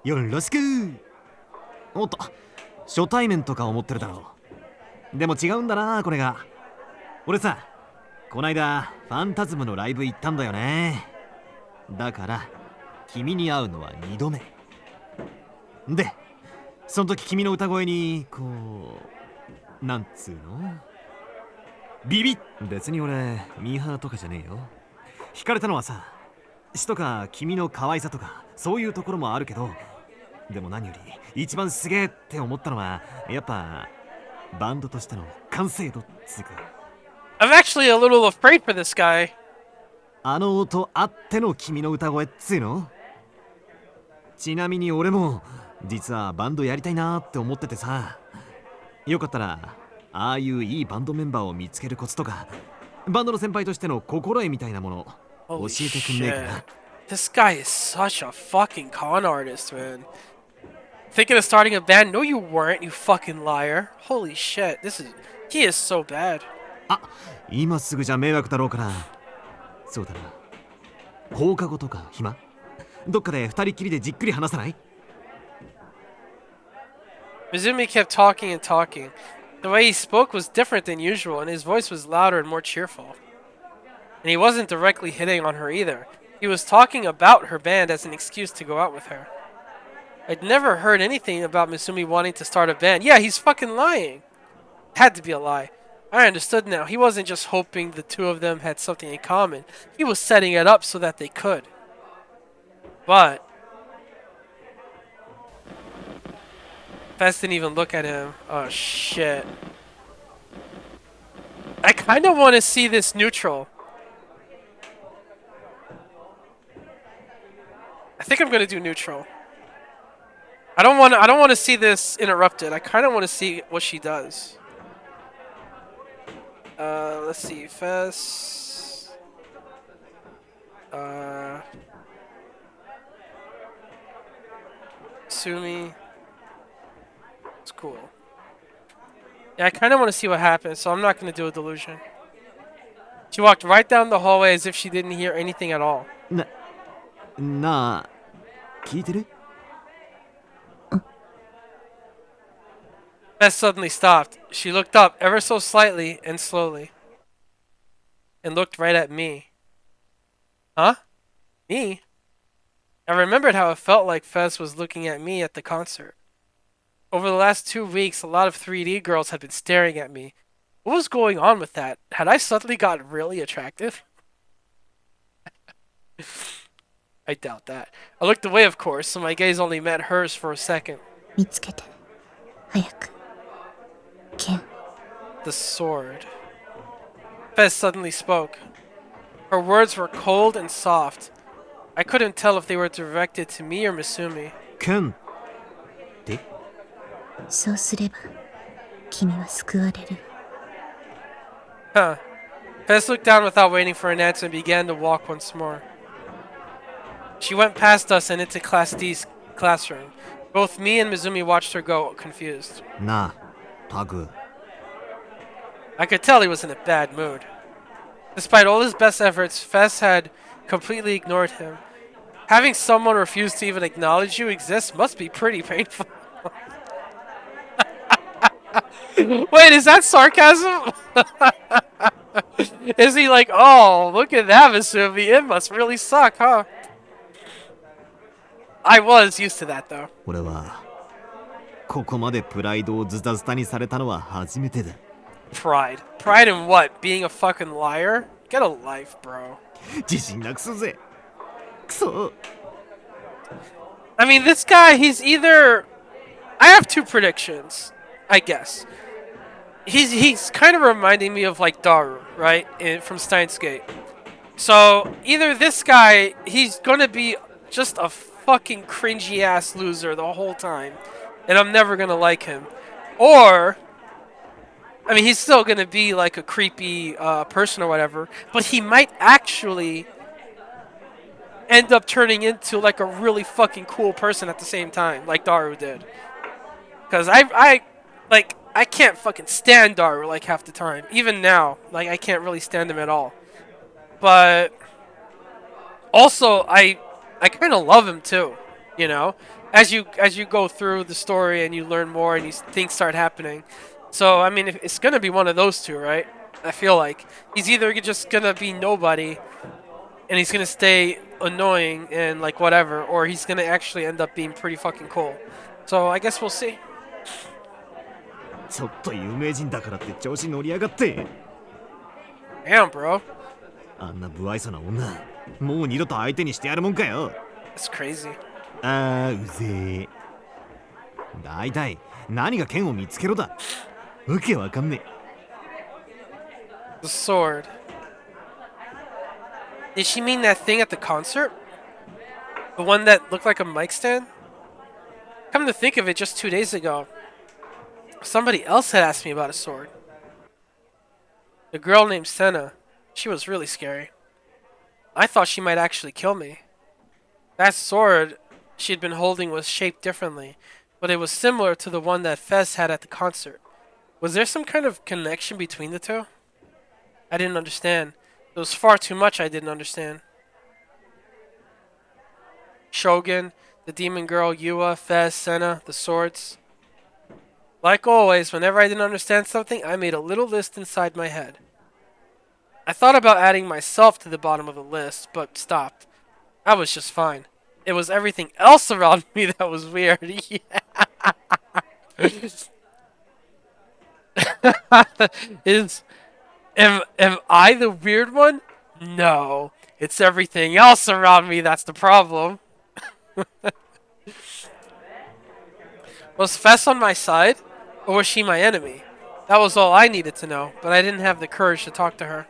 よろしく。おっと、初対面とか思ってるだろう。でも違うんだな、これが。俺さ、こないだファンタズムのライブ行ったんだよね。だから、君に会うのは2度目。で、その時君の歌声に、こう、なんつうのビビッ別に俺、ミーハーとかじゃねえよ。惹かれたのはさ、詩とか君の可愛さとか、そういうところもあるけど、でも何より一番すげえって思ったのは、やっぱ、バンドとしての完成度っつうか。I'm actually a little afraid for this guy. あの音あっての君の歌声っつうのちなみに俺も実はバンドやりたいなって思っててさよかったらああいういいバンドメンバーを見つけるコツとかバンドの先輩としての心得みたいなもの教えてくんねえかな This guy is such a fucking con artist, man. Thinking of starting a band? No, you weren't, you fucking liar. Holy shit, he is so bad. あ今すぐじゃ迷惑だろうからそうだな放課後とか暇どっかで二人きりでじっくり話さない Mizumi kept talking and talking. The way he spoke was different than usual, and his voice was louder and more cheerful. And he wasn't directly hitting on her either. He was talking about her band as an excuse to go out with her. I'd never heard anything about Mizumi wanting to start a band. Yeah, he's fucking lying. Had to be a lie. I understood now. He wasn't just hoping the two of them had something in common. He was setting it up so that they could. But Fess didn't even look at him. Oh shit. I kind of want to see this neutral. I think I'm gonna do neutral. I don't want to see this interrupted. I kind of want to see what she does. Let's see, Fess. Sumi. It's cool. Yeah, I kind of want to see what happens, so I'm not gonna do a delusion. She walked right down the hallway as if she didn't hear anything at all. なあ聞いてる Beth suddenly stopped. She looked up ever so slightly and slowly. And looked right at me. Huh? Me? I remembered how it felt like Fez was looking at me at the concert. Over the last 2 weeks, a lot of 3D girls had been staring at me. What was going on with that? Had I suddenly gotten really attractive? I doubt that. I looked away, of course, so my gaze only met hers for a second. 見つけて早く剣 The sword. Fez suddenly spoke. Her words were cold and soft. I couldn't tell if they were directed to me or Misumi. 剣って そうすれば君は救われる Huh. Fez looked down without waiting for an answer and began to walk once more. She went past us and into Class D's classroom. Both me and Mizumi watched her go, confused. なあタク I could tell he was in a bad mood. Despite all his best efforts, Fez had completely ignored him. Having someone refuse to even acknowledge you exists must be pretty painful. Wait, is that sarcasm? Is he like, oh, look at that, Misumi, it must really suck, huh? I was used to that, though. 俺はここまでプライドをズタズタにされたのは初めてだ Pride. Pride in what? Being a fucking liar? Get a life, bro. 自信なくすぜくそ I mean, this guy, he's either... I have two predictions, I guess. He's kind of reminding me of, like, Daru, right? From Steins Gate. So, either this guy, he's gonna be just a fucking cringy-ass loser the whole time. And I'm never gonna like him. Or... I mean, he's still gonna be, like, a creepy person or whatever. But he might actually... end up turning into like a really fucking cool person at the same time, like Daru did. Cause I can't fucking stand Daru like half the time. Even now, like I can't really stand him at all. But also I kind of love him too, you know. As you go through the story and you learn more and things start happening. So I mean, it's gonna be one of those two, right? I feel like he's either just gonna be nobody. And he's gonna stay annoying and like whatever, or he's gonna actually end up being pretty fucking cool. So I guess we'll see. ちょっと有名人だからって調子乗りやがって Damn, bro. あんな不愛想な女もう二度と相手にしてやるもんかよ That's crazy. あーうぜえだいたい何が剣を見つけろだわけわかんね The sword. Did she mean that thing at the concert? The one that looked like a mic stand? Come to think of it, just 2 days ago, somebody else had asked me about a sword. The girl named Sena. She was really scary. I thought she might actually kill me. That sword she had been holding was shaped differently, but it was similar to the one that Fez had at the concert. Was there some kind of connection between the two? I didn't understand. There was far too much I didn't understand. Shogun, the demon girl, Yua, Fez, Sena, the swords. Like always, whenever I didn't understand something, I made a little list inside my head. I thought about adding myself to the bottom of the list, but stopped. I was just fine. It was everything else around me that was weird. Am I the weird one? No. It's everything else around me that's the problem. Was Fess on my side, or was she my enemy? That was all I needed to know, but I didn't have the courage to talk to her.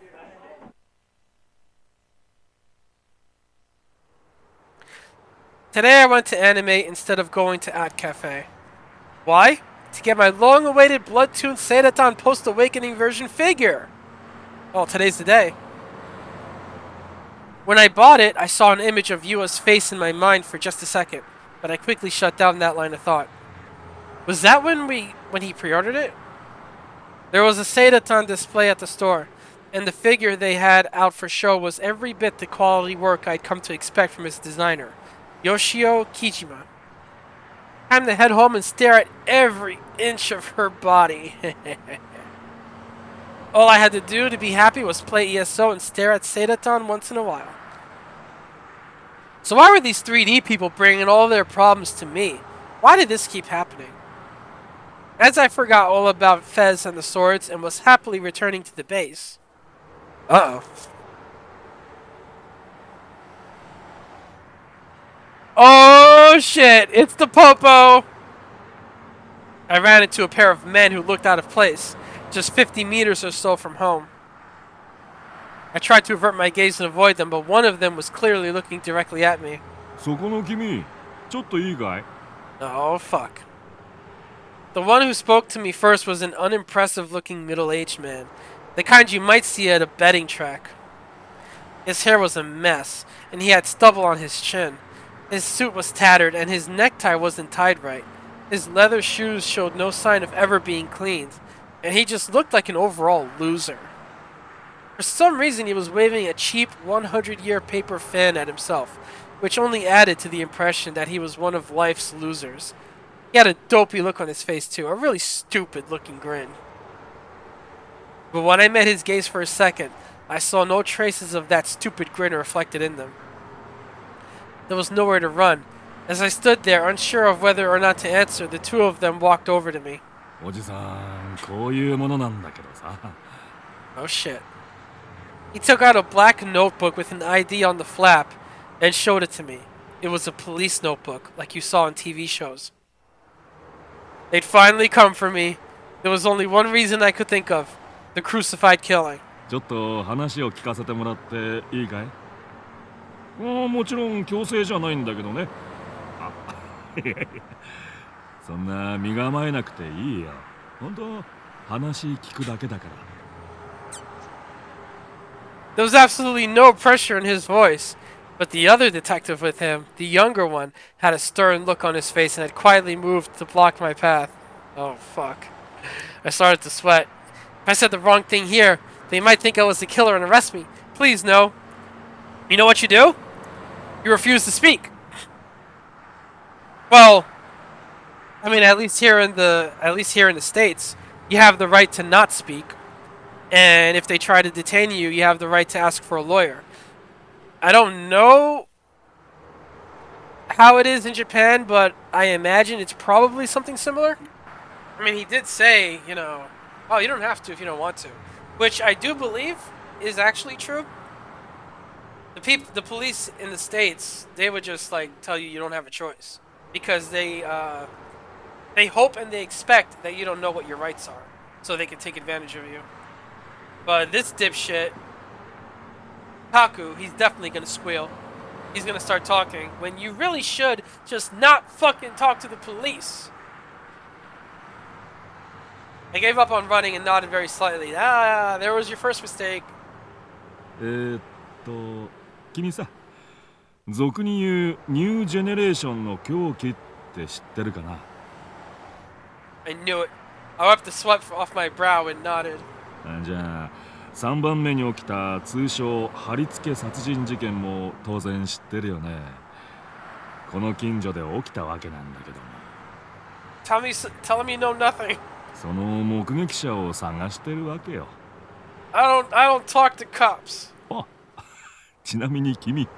Today I went to Animate instead of going to At Cafe. Why? To get my long-awaited blood-tuned Seidaton post-awakening version figure! Well, today's the day. When I bought it, I saw an image of Yua's face in my mind for just a second, but I quickly shut down that line of thought. Was that when he pre-ordered it? There was a Seidaton display at the store, and the figure they had out for show was every bit the quality work I'd come to expect from its designer, Yoshio Kijima. Time to head home and stare at every inch of her body. All I had to do to be happy was play ESO and stare at Seidaton once in a while. So why were these 3D people bringing all their problems to me? Why did this keep happening? As I forgot all about Fez and the swords and was happily returning to the base. Uh-oh. Oh shit, it's the Popo! I ran into a pair of men who looked out of place, just 50 meters or so from home. I tried to avert my gaze and avoid them, but one of them was clearly looking directly at me. そこの君、ちょっといいかい? Oh, fuck. The one who spoke to me first was an unimpressive-looking middle-aged man, the kind you might see at a betting track. His hair was a mess, and he had stubble on his chin. His suit was tattered, and his necktie wasn't tied right. His leather shoes showed no sign of ever being cleaned, and he just looked like an overall loser. For some reason, he was waving a cheap 100-year paper fan at himself, which only added to the impression that he was one of life's losers. He had a dopey look on his face, too, a really stupid-looking grin. But when I met his gaze for a second, I saw no traces of that stupid grin reflected in them. There was nowhere to run. As I stood there, unsure of whether or not to answer, the two of them walked over to me. おじさん、こういうものなんだけどさ。Oh shit. He took out a black notebook with an ID on the flap and showed it to me. It was a police notebook, like you saw in TV shows. They'd finally come for me. There was only one reason I could think of. The crucified killing. ちょっと話を聞かせてもらっていいかい? もちろん強制じゃないんだけどね。あ、いやいや、そんな身構えなくていいよ。本当話聞くだけだから。There was absolutely no pressure in his voice, but the other detective with him, the younger one, had a stern look on his face and had quietly moved to block my path. Oh, fuck. I started to sweat. If I said the wrong thing here, they might think I was the killer and arrest me. Please, no. You know what you do? You refuse to speak. Well, I mean, at least here in the States, you have the right to not speak. And if they try to detain you, you have the right to ask for a lawyer. I don't know how it is in Japan, but I imagine it's probably something similar. I mean, he did say, you know, oh, you don't have to if you don't want to. Which I do believe is actually true. The police in the States, they would just, like, tell you don't have a choice. Because they hope and they expect that you don't know what your rights are. So they can take advantage of you. But this dipshit, Taku, he's definitely gonna squeal. He's gonna start talking when you really should just not fucking talk to the police. I gave up on running and nodded very slightly. Ah, there was your first mistake. 君さ、俗に言うニュージェネレーションの狂気って知ってるかな? I knew it. I wiped the sweat off my brow and nodded. じゃあ3番目に起きた通称貼り付け殺人事件も当然知ってるよね。この近所で起きたわけなんだけども。Tell me you know nothing. その目撃者を探してるわけよ。I don't talk to cops. あ、ちなみに君、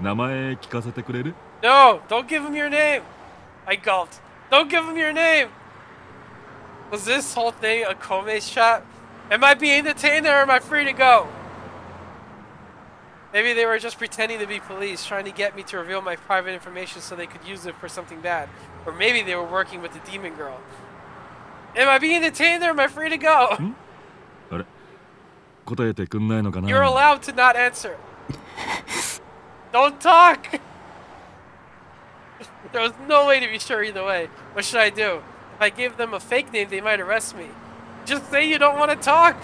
名前聞かせてくれる? No, don't give him your name. I gulped. Don't give him your name. Was this whole thing a Kome's chat? Am I being detained or am I free to go? Maybe they were just pretending to be police, trying to get me to reveal my private information so they could use it for something bad. Or maybe they were working with the demon girl. Am I being detained or am I free to go? あれ答えてくんないのかな You're allowed to not answer. Don't talk! There was no way to be sure either way. What should I do? If I give them a fake name, they might arrest me. Just say you don't want to talk.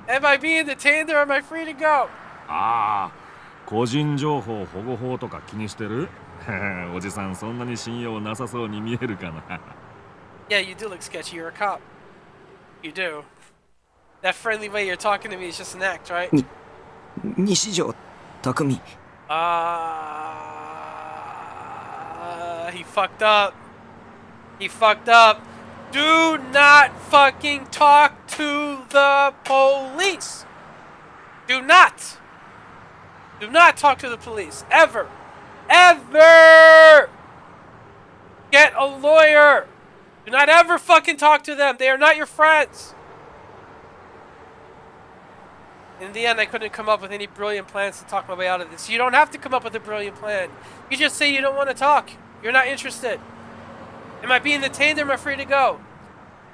Am I being detained or am I free to go? ああ、個人情報保護法とか気にしてるおじさんそんなに信用なさそうに見えるかな Yeah, you do look sketchy. You're a cop. You do. That friendly way you're talking to me is just an act, right? 西条匠 He fucked up. He fucked up. Do not fucking talk to the police. Do not. Do not talk to the police. Ever. Ever. Get a lawyer. Do not ever fucking talk to them. They are not your friends. In the end, I couldn't come up with any brilliant plans to talk my way out of this. You don't have to come up with a brilliant plan. You just say you don't want to talk. You're not interested. Am I being detained or am I free to go?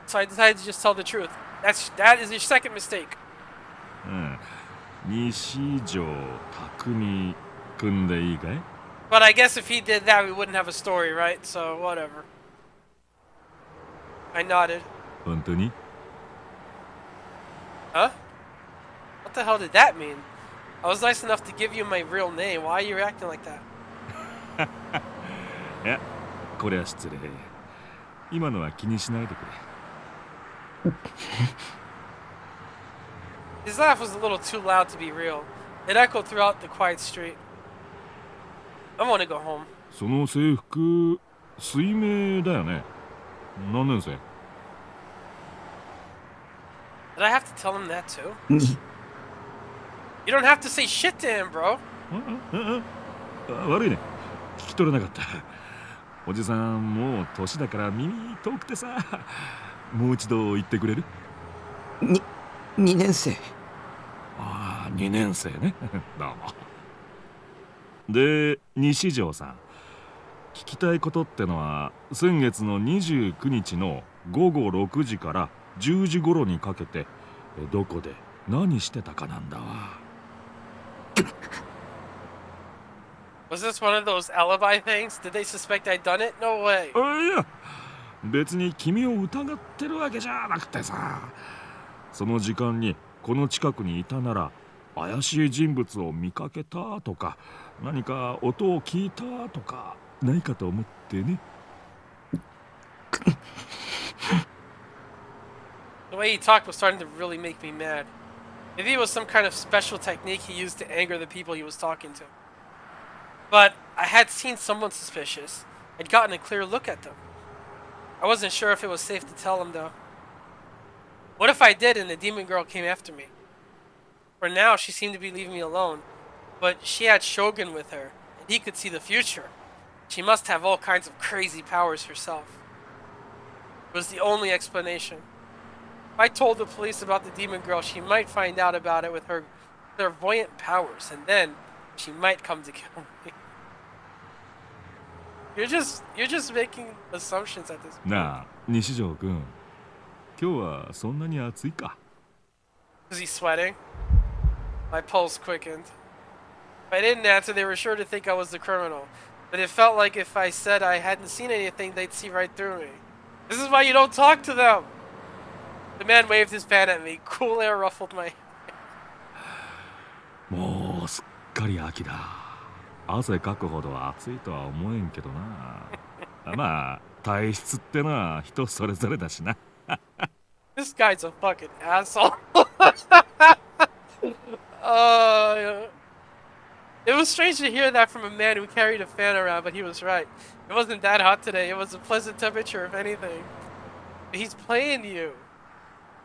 So I decided to just tell the truth. That is your second mistake. 西条匠くんでいいかい But I guess if he did that, we wouldn't have a story, right? So, whatever. I nodded. 本当に Huh? What the hell did that mean? I was nice enough to give you my real name. Why are you acting like that? いや、これは失礼。今のは気にしないでくれ。His laugh was a little too loud to be real. It echoed throughout the quiet street. I want to go home. その制服、水明だよね。何年生 Did I have to tell him that too? に You don't have to say shit to him, bro. 悪いね。聞き取れなかった。おじさん、もう年だから耳遠くてさ。もう一度言ってくれる2年生ああ、2年生ね。どうも。で、西条さん。聞きたいことってのは、先月の29日の午後6時から10時頃にかけて、どこで何してたかなんだわ。Was this one of those alibi things? Did they suspect I'd done it? No way. いや、別に君を疑ってるわけじゃなくてさ。その時間にこの近くにいたなら怪しい人物を見かけたとか何か音を聞いたとかないかと思ってね。The way he talked was starting to really make me mad. Maybe it was some kind of special technique he used to anger the people he was talking to. But I had seen someone suspicious. I'd gotten a clear look at them. I wasn't sure if it was safe to tell him though. What if I did and the demon girl came after me? For now, she seemed to be leaving me alone, but she had Shogun with her, and he could see the future. She must have all kinds of crazy powers herself. It was the only explanation. If I told the police about the demon girl, she might find out about it with her clairvoyant powers, and then she might come to kill me. You're just making assumptions at this point. なあ、西条くん。今日はそんなに暑いか Was he sweating? My pulse quickened. If I didn't answer, they were sure to think I was the criminal. But it felt like if I said I hadn't seen anything, they'd see right through me. This is why you don't talk to them! The man waved his fan at me. Cool air ruffled my hair. もうすっかり秋だ汗かくほど暑いとは思えんけどなまあ体質ってのは人それぞれだしなThis guy's a fucking asshole. It was strange to hear that from a man who carried a fan around, but he was right. It wasn't that hot today. It was a pleasant temperature, if anything. He's playing you.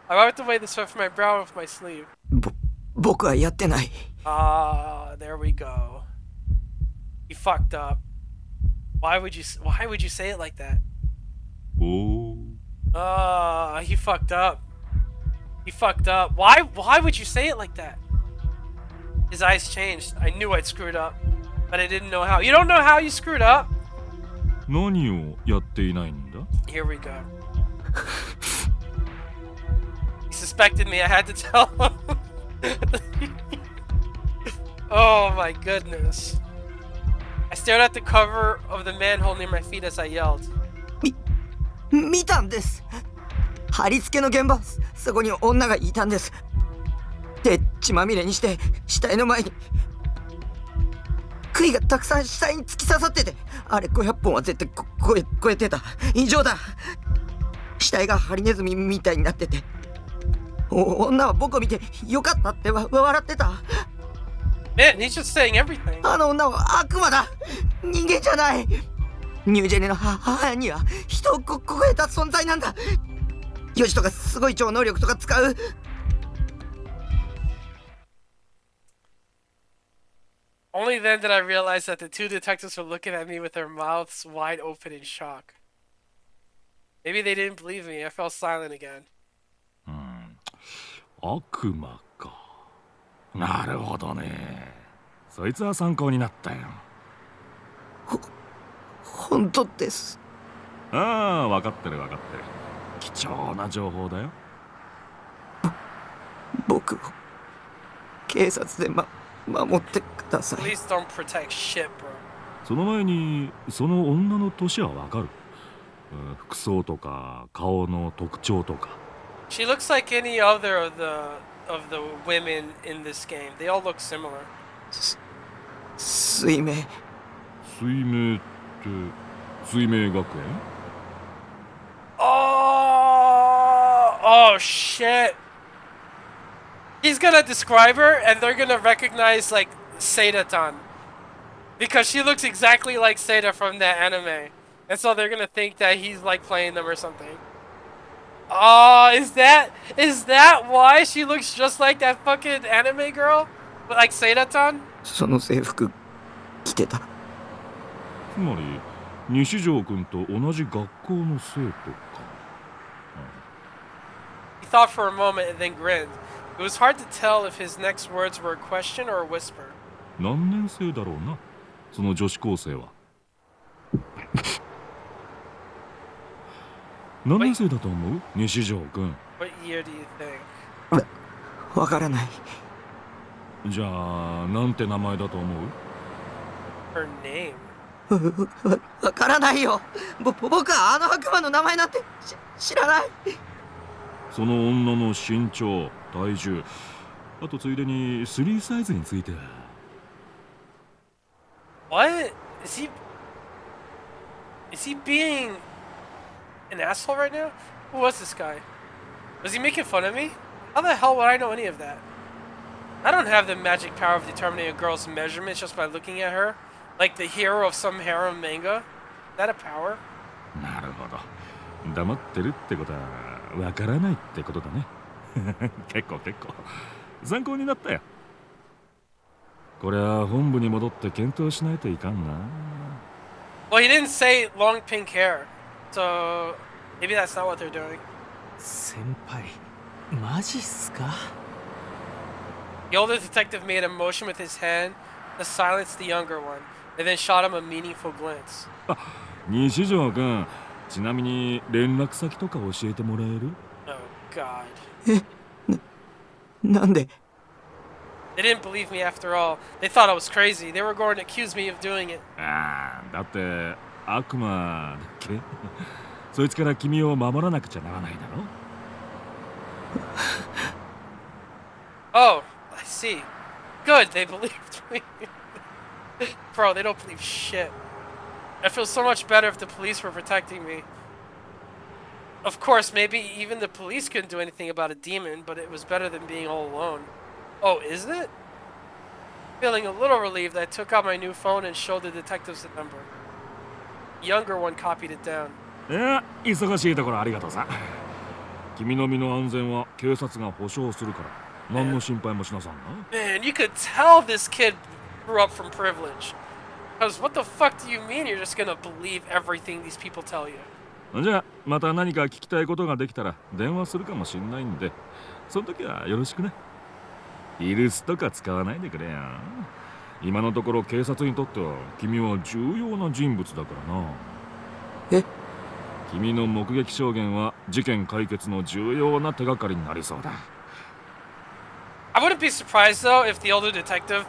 I wiped away the sweat from my brow with my sleeve. 僕はやってない There we go. He fucked up. Why would you say it like that? おお He fucked up. He fucked up. Why would you say it like that? His eyes changed. I knew I'd screwed up, but I didn't know how. You don't know how you screwed up? 何をやっていないんだ Here we go. He suspected me. I had to tell him. Oh my goodness. I stared at the cover of the manhole near my feet as I yelled. 見たんです。貼り付けの現場、そこに女がいたんです。で、血まみれにして死体の前に杭がたくさん死体に突き刺さってて、あれ500本は絶対超えてた。異常だ。死体がハリネズミみたいになってて、女は僕を見てよかったって笑ってた。Man, he's just saying everything. あの女は悪魔だ。人間じゃない。ニュージェネの母には人を超えた存在なんだ。ヨシとかすごい超能力とか使う。Only then did I realize that the two detectives were looking at me with their mouths wide open in shock. Maybe they didn't believe me. I fell silent again. 悪魔か。なるほどね。そいつは参考になったよ。本当です。ああ、分かってる分かってる。貴重な情報だよ。僕を警察で守ってください。 Please don't protect shit, bro. その前にその女の年は分かる。服装とか顔の特徴とか。She looks like any other of the women in this game. They all look similar. 水明。水明って水明学園 Oh shit. He's gonna describe her and they're gonna recognize like Seda-tan. Because she looks exactly like Seda from that anime. And so they're gonna think that he's like playing them or something. Oh, is that why she looks just like that fucking anime girl? Like Seda-tan? その制服着てた。つまり西条君と同じ学校の生徒か。He thought for a moment and then grinned. It was hard to tell if his next words were a question or a whisper. 何年生だろうな、その女子高生は。何年生だと思う、西条君。What year do you think? わからない。じゃあ、なんて名前だと思う？ Her name? わからないよ。僕はあの悪魔の名前なんて知らない。その女の身長、体重、あとついでに3サイズについて。What? Is he being an asshole right now? Who was this guy? Was he making fun of me? How the hell would I know any of that? I don't have the magic power of determining a girl's measurements just by looking at her. Like the hero of some harem manga? Is that a power? なるほど。黙ってるってことはわからないってことだね。結構。参考になったよ。これは本部に戻って検討しないといかんな。Well, he didn't say long pink hair. So maybe that's not what they're doing. 先輩、マジっすか？ The older detective made a motion with his hand to silence the younger one, and then shot him a meaningful glance. あ、西条君、ちなみに連絡先とか教えてもらえる？ Oh God. なんで？ They didn't believe me after all. They thought I was crazy. They were going to accuse me of doing it. ああ、だって悪魔だっけ？そいつから君を守らなくちゃならないだろ？ Oh, I see. Good, they believed me. Bro, they don't believe shit. I feel so much better if the police were protecting me. Of course, maybe even the police couldn't do anything about a demon, but it was better than being all alone. Oh, is it? Feeling a little relieved, I took out my new phone and showed the detectives the number. The younger one copied it down. いや、忙しいところありがとうさ。君の身の安全は警察が保証するから、何の心配もしなさんな。Man, you could tell this kid grew up from privilege. Because what the fuck do you mean you're just gonna believe everything these people tell you? じゃあ、また何か聞きたいことができたら電話するかもしんないんで、その時はよろしくね。イルスとか使わないでくれよ。今のところ警察にとっては君は重要な人物だからな。え？君の目撃証言は事件解決の重要な手がかりになりそうだ。I wouldn't be surprised though if the older detective,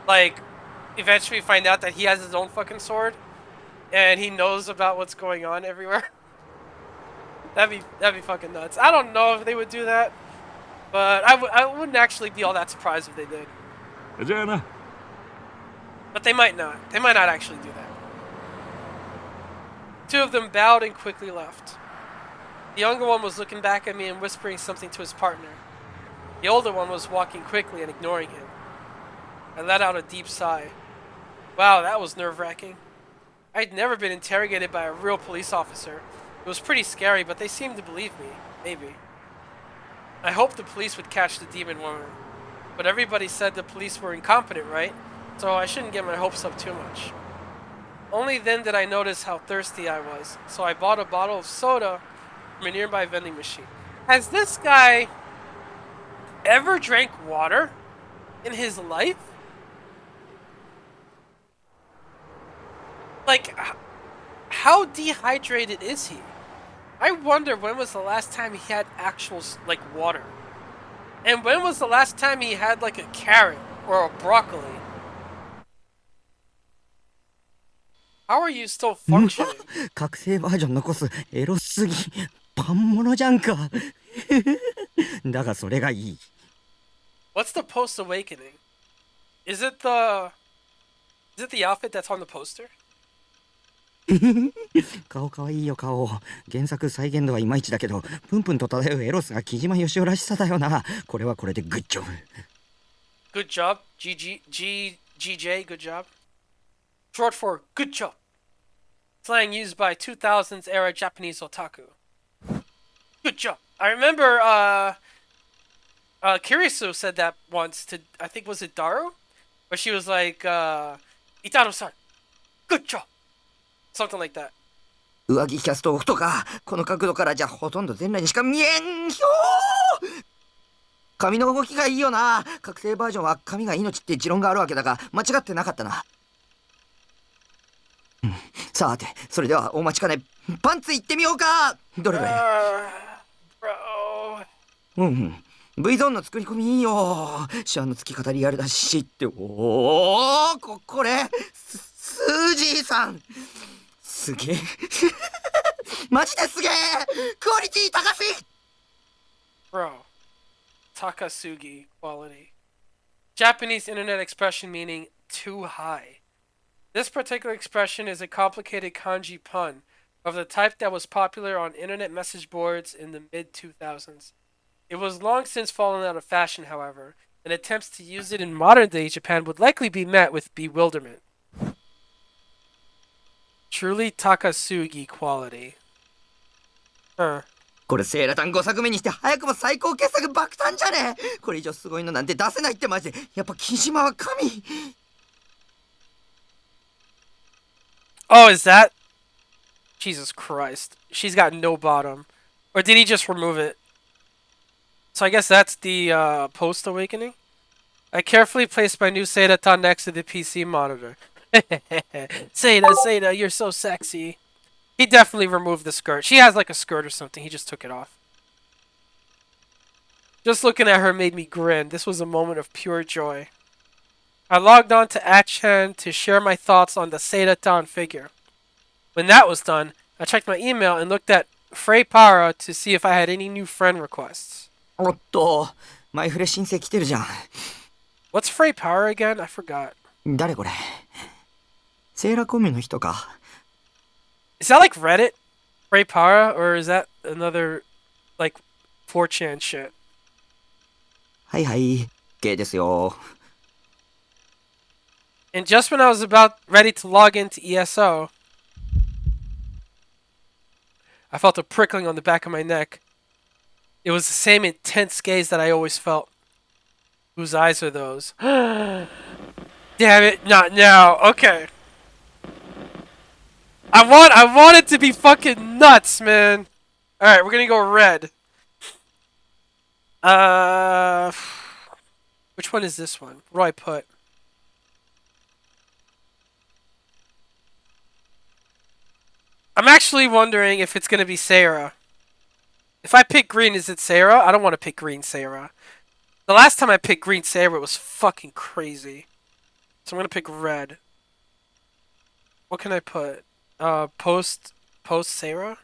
like, eventually find out that he has his own fucking sword, and he knows about what's going on everywhere. That'd be fucking nuts. I don't know if they would do that, but I wouldn't actually be all that surprised if they did. じゃあな。 But they might not. They might not actually do that. Two of them bowed and quickly left. The younger one was looking back at me and whispering something to his partner. The older one was walking quickly and ignoring him. I let out a deep sigh. Wow, that was nerve-wracking. I'd never been interrogated by a real police officer. It was pretty scary, but they seemed to believe me. Maybe. I hoped the police would catch the demon woman. But everybody said the police were incompetent, right? So I shouldn't get my hopes up too much. Only then did I notice how thirsty I was, so I bought a bottle of soda from a nearby vending machine. Has this guy ever drank water in his life? Like, how dehydrated is he? I wonder when was the last time he had actual, like, water. And when was the last time he had, like, a carrot or a broccoli? How are you still functioning? 覚醒バージョン残すエロすぎ。パンモノじゃんか。だがそれがいい。What's the post-awakening? Is it the outfit that's on the poster? 顔かわいいよ顔。原作再現度はいまいちだけど、プンプンと漂うエロスが木島よしおらしさだよな。これはこれでグッジョブ。Good job, GJ, good job. Short for good job. Slang used by 2000s era Japanese otaku. Good job. I remember Kirisu said that once to, I think, was it Daru? Where she was like, Itano-san, good job. Something like that. 上着キャストオフとか、この角度からじゃほとんど全裸にしか見えんひょー。髪の動きがいいよな。覚醒バージョンは髪が命って持論があるわけだが、間違ってなかったな。さて、それではお待ちかね、パンツ行ってみようか。どれどれ。Bro. V ゾーンの作り込みいいよ。シャアの付き方リアルだしって。おお、これスージーさんすげえ。マジですげえ。クオリティ高すぎ。 Bro. Takasugi quality. Japanese internet expression meaning too high. This particular expression is a complicated kanji pun of the type that was popular on internet message boards in the mid-2000s. It was long since fallen out of fashion, however, and attempts to use it in modern-day Japan would likely be met with bewilderment. Truly Takasugi quality. Huh. これセーラタン5作目にして早くも最高傑作爆誕じゃねえ。これ以上すごいのなんて出せないってマジで。やっぱ木島は神。Oh, is that? Jesus Christ. She's got no bottom. Or did he just remove it? So I guess that's the post-awakening? I carefully placed my new Seda-tan next to the PC monitor. Seda, you're so sexy. He definitely removed the skirt. She has like a skirt or something. He just took it off. Just looking at her made me grin. This was a moment of pure joy. I logged on to Achen to share my thoughts on the Seda-tan figure. When that was done, I checked my email and looked at Frey Para to see if I had any new friend requests. おっと、マイフレ申請来てるじゃん。What's Frey Para again? I forgot. 誰これ？セーラコミュの人か。Is that like Reddit? Frey Para? Or is that another, like, 4chan shit? はいはい、OK ですよ。 And just when I was about ready to log into ESO, I felt a prickling on the back of my neck. It was the same intense gaze that I always felt. Whose eyes are those? Damn it, not now. Okay. I want it to be fucking nuts, man. Alright, we're gonna go red. Which one is this one? What do I put? I'm actually wondering if it's gonna be Sarah. If I pick green, is it Sarah? I don't want to pick green Sarah. The last time I picked green Sarah, it was fucking crazy. So I'm gonna pick red. What can I put? Post Sarah?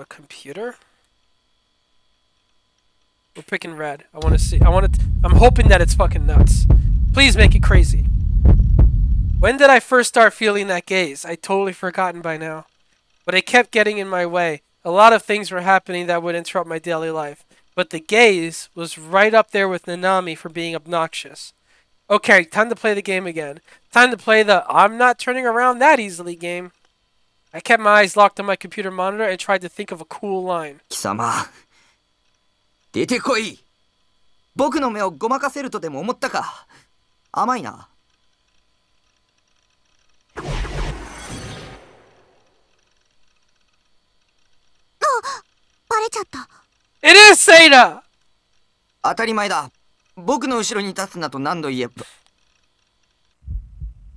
Computer? We're picking red. I want to see. I'm hoping that it's fucking nuts. Please make it crazy. When did I first start feeling that gaze? I totally forgotten by now. But it kept getting in my way. A lot of things were happening that would interrupt my daily life. But the gaze was right up there with Nanami for being obnoxious. Okay, time to play the game again. Time to play the I'm not turning around that easily game. I kept my eyes locked on my computer monitor and tried to think of a cool line. 貴様出てこい僕の目をごまかせるとでも思ったか甘いな バレちゃった。 It is Sena! 当たり前だ僕の後ろに立つなと何度言えば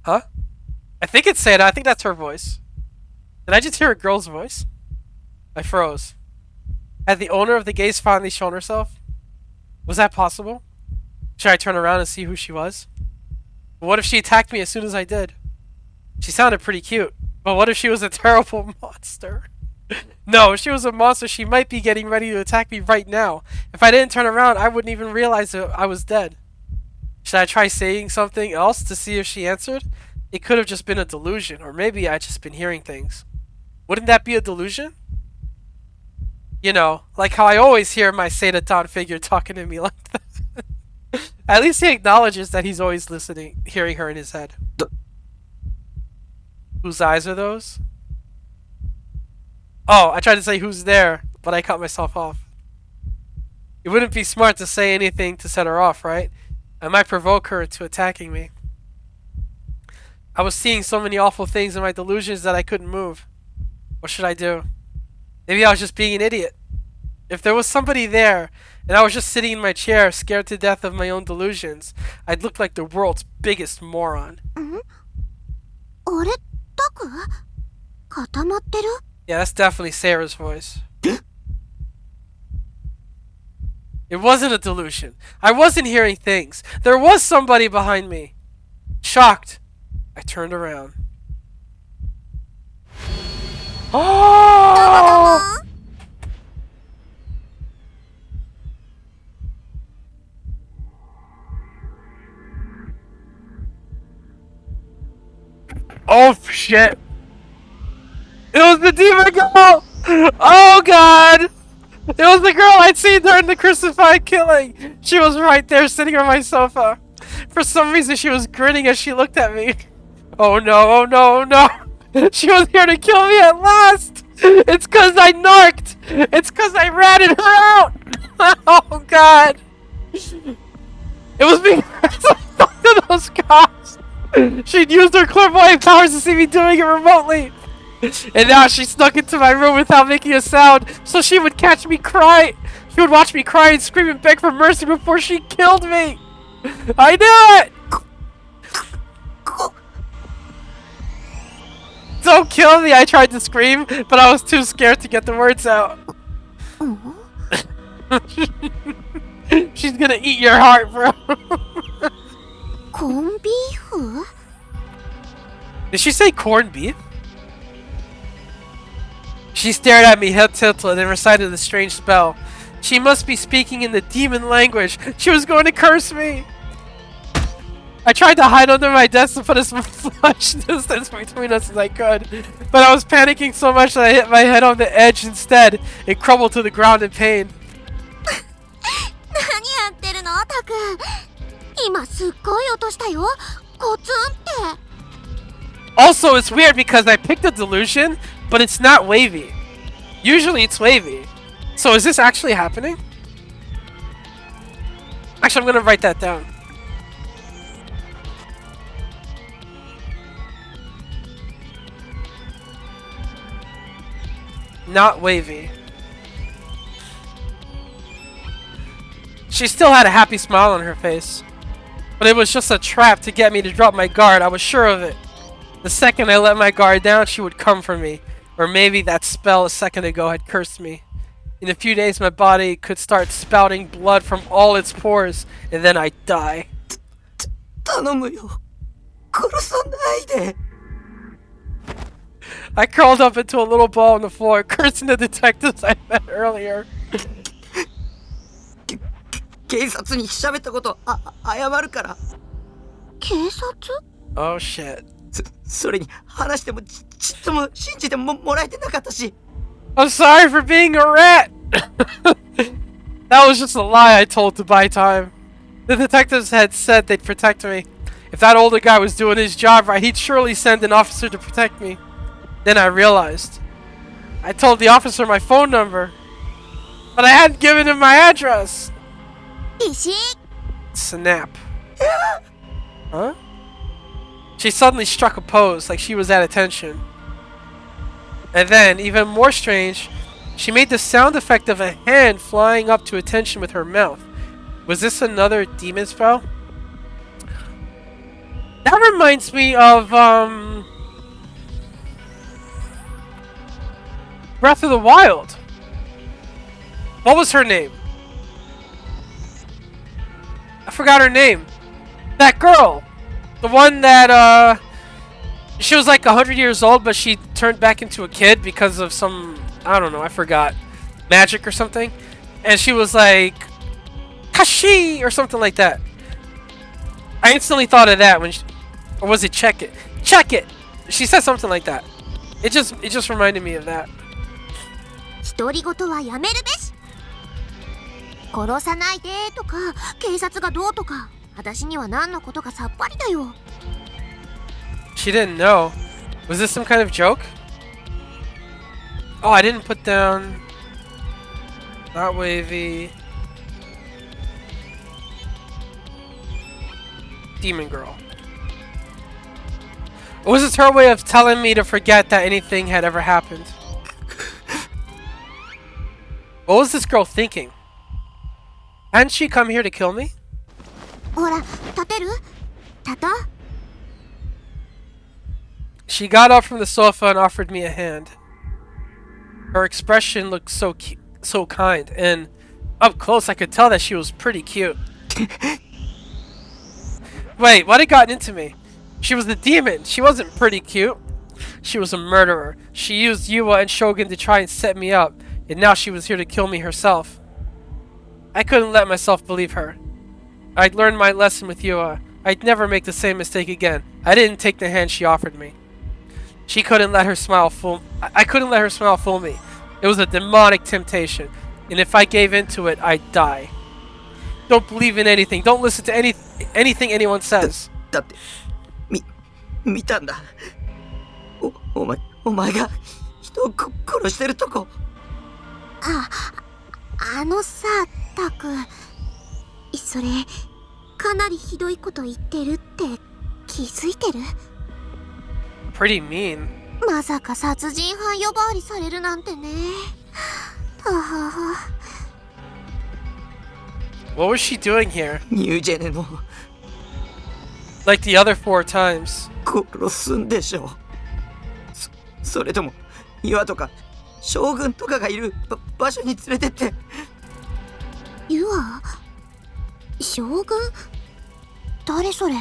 Huh? I think it's Sena. I think that's her voice. Did I just hear a girl's voice? I froze. Had the owner of the gaze finally shown herself? Was that possible? Should I turn around and see who she was? But what if she attacked me as soon as I did? She sounded pretty cute. But what if she was a terrible monster? No, if she was a monster, she might be getting ready to attack me right now. If I didn't turn around, I wouldn't even realize that I was dead. Should I try saying something else to see if she answered? It could have just been a delusion, or maybe I'd just been hearing things. Wouldn't that be a delusion? You know, like how I always hear my Satan figure talking to me like that. At least he acknowledges that he's always listening, hearing her in his head. Whose eyes are those? Oh, I tried to say who's there, but I cut myself off. It wouldn't be smart to say anything to set her off, right? I might provoke her into attacking me. I was seeing so many awful things in my delusions that I couldn't move. What should I do? Maybe I was just being an idiot. If there was somebody there, and I was just sitting in my chair, scared to death of my own delusions, I'd look like the world's biggest moron. Yeah, that's definitely Sarah's voice. It wasn't a delusion. I wasn't hearing things. There was somebody behind me. Shocked, I turned around. Oh! Oh shit! It was the demon girl! Oh god! It was the girl I'd seen during the crucified killing! She was right there sitting on my sofa. For some reason she was grinning as she looked at me. Oh no, oh no, oh no! She was here to kill me at last! It's cause I narked! It's cause I ratted her out! Oh god! It was because I talked to those cops! She'd used her clairvoyant powers to see me doing it remotely! And now she snuck into my room without making a sound, so she would catch me cry. She would watch me cry and scream and beg for mercy before she killed me. I knew it! Don't kill me, I tried to scream, but I was too scared to get the words out. She's gonna eat your heart, bro. Corned beef? Did she say corned beef? She stared at me, head tilted, and recited the strange spell. She must be speaking in the demon language. She was going to curse me. I tried to hide under my desk to put as much distance between us as I could, but I was panicking so much that I hit my head on the edge instead. It crumbled to the ground in pain. Also, it's weird because I picked a delusion, but it's not wavy. Usually it's wavy. So is this actually happening? Actually, I'm gonna write that down. Not wavy. She still had a happy smile on her face. But it was just a trap to get me to drop my guard, I was sure of it. The second I let my guard down, she would come for me. Or maybe that spell a second ago had cursed me. In a few days, my body could start spouting blood from all its pores, and then I'd die. 頼むよ。殺さないで。 I curled up into a little ball on the floor, cursing the detectives I met earlier. 警察に喋ったこと謝るから。警察？ Oh shit. それに話してもちっとも信じてもらえてなかったし。 I'm sorry for being a rat! That was just a lie I told to buy time. The detectives had said they'd protect me. If that older guy was doing his job right, he'd surely send an officer to protect me. Then I realized. I told the officer my phone number. But I hadn't given him my address. Snap. Huh? She suddenly struck a pose, like she was at attention. And then, even more strange, she made the sound effect of a hand flying up to attention with her mouth. Was this another demon spell? That reminds me of, Breath of the Wild. What was her name? I forgot her name. That girl. The one that, she was like 100 years old, but she turned back into a kid because of some, I don't know, I forgot, magic or something. And she was like, Kashi! Or something like that. I instantly thought of that when she, or was it Check It? Check It! She said something like that. It just reminded me of that. 独り言はやめるべし。殺さないでとか警察がどうとか私には何のことかさっぱりだよ。 She didn't know. Was this some kind of joke? Oh, I didn't put down... Not wavy... Demon girl. Or was this her way of telling me to forget that anything had ever happened? What was this girl thinking? Hadn't she come here to kill me? ほら、立てる？立とう。 She got up from the sofa and offered me a hand. Her expression looked so kind, and up close I could tell that she was pretty cute. Wait, what had gotten into me? She was the demon. She wasn't pretty cute. She was a murderer. She used Yua and Shogun to try and set me up, and now she was here to kill me herself. I couldn't let myself believe her. I'd learned my lesson with Yua. I'd never make the same mistake again. I didn't take the hand she offered me. She couldn't let her smile fool. I couldn't let her smile fool me. It was a demonic temptation, and if I gave in to it, I'd die. Don't believe in anything. Don't listen to anything anyone says. だって見たんだ。お前が人を殺してるとこ。あのさ、タク。それかなりひどいこと言ってるって気づいてる？ Pretty mean. まさか殺人犯呼ばわりされるなんてね。What was she doing here? ニュージェネの Like the other 4 times. 殺すんでしょ。それとも岩とか将軍とかがいる場所に連れてって。ユア？将軍？誰それ？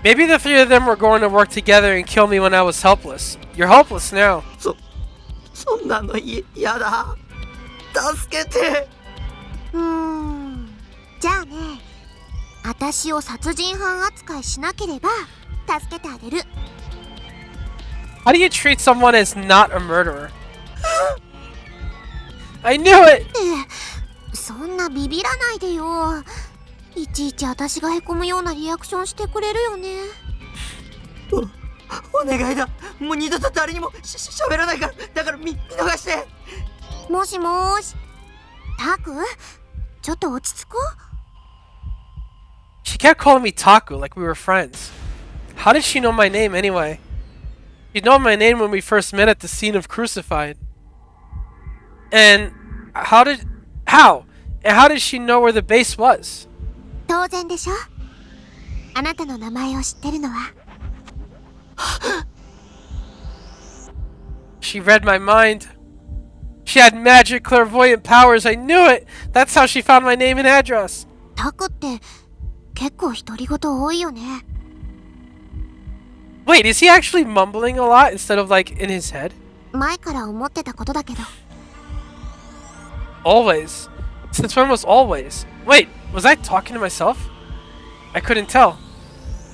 Maybe the 3 of them were going to work together and kill me when I was helpless. You're helpless now. そんなのやだ。助けて。じゃあね、私を殺人犯扱いしなければ助けてあげる。 How do you treat someone as not a murderer? I knew it! そんなビビらないでよ。いちいち私がへこむようなリアクションしてくれるよね。お願いだ。もう二度と誰にも喋らないから。だから見逃して。もしもーし。タク？ちょっと落ち着こう。 She kept calling me Taku like we were friends. How did she know my name anyway? She'd known my name when we first met at the scene of Crucified. And how did How? And how did she know where the base was? 当然でしょ。あなたの名前を知ってるのは。She read my mind. She had magic clairvoyant powers. I knew it. That's how she found my name and address. タクって結構独り言多いよね。Wait, is he actually mumbling a lot instead of like in his head? 前から思ってたことだけど。Always. Since when was always? Wait, was I talking to myself? I couldn't tell.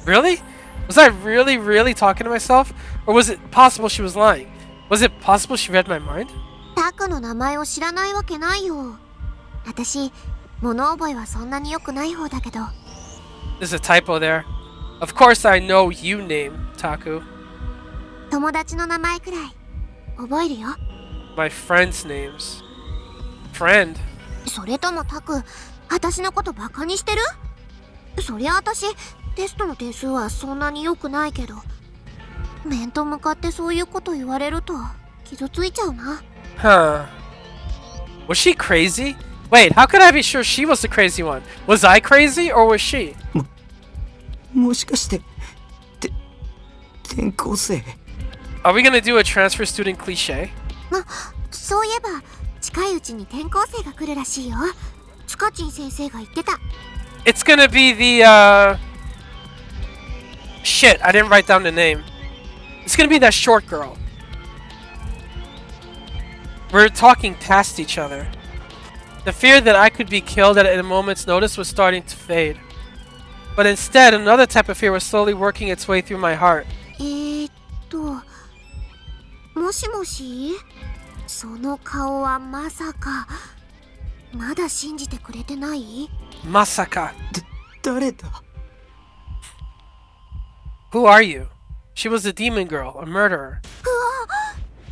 Really? Was I really talking to myself? Or was it possible she was lying? Was it possible she read my mind? タクの名前を知らないわけないよ。私、物覚えはそんなに良くない方だけど。There's a typo there. Of course I know you name, Taku. 友達の名前くらい覚えるよ。My friends' names. Friend? それともタク、私のことバカにしてる？そりゃ私、テストの点数はそんなに良くないけど、面と向かってそういうこと言われると傷ついちゃうな。Huh. Was she crazy? Wait, how could I be sure she was the crazy one? Was I crazy or was she? もしかして転校生？ Are we gonna do a transfer student cliche? そういえば近いうちに転校生が来るらしいよ。スカチン先生が言ってた。It's gonna be the Shit, I didn't write down the name. It's gonna be that short girl. We're talking past each other. The fear that I could be killed at a moment's notice was starting to fade. But instead, another type of fear was slowly working its way through my heart. もしもし？その顔はまさか、まだ信じてくれてない？ Masaka. 誰だ？ Who are you? She was a demon girl, a murderer.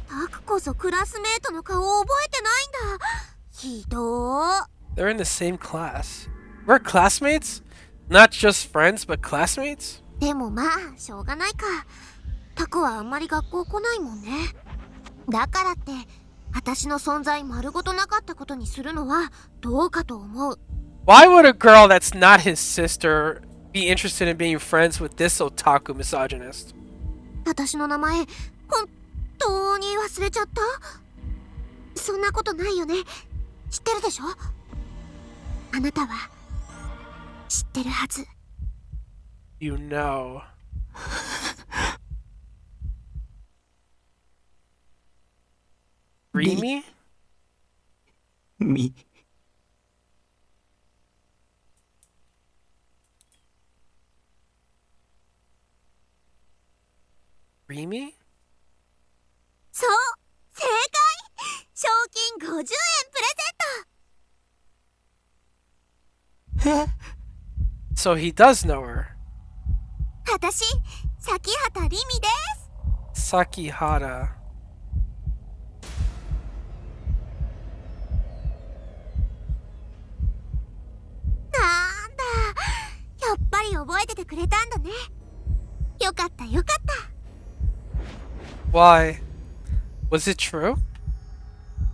タクこそクラスメートの顔を覚えてないんだ。ひどー。 They're in the same class. We're classmates? Not just friends, but classmates? でもまあ、しょうがないか。タクはあんまり学校来ないもんね。だからって、私の存在丸ごとなかったことにするのはどうかと思う。Why would a girl that's not his sister be interested in being friends with this otaku misogynist? 私の名前、本当に忘れちゃった？そんなことないよね。知ってるでしょ？あなたは知ってるはず。You know. Rimi? み Rimi? そう、正解！賞金50円プレゼント。 So he does know her. 私、崎畑リミです。 Sakihara. なんだ、やっぱり覚えててくれたんだね。よかったよかった。 Why? Was it true?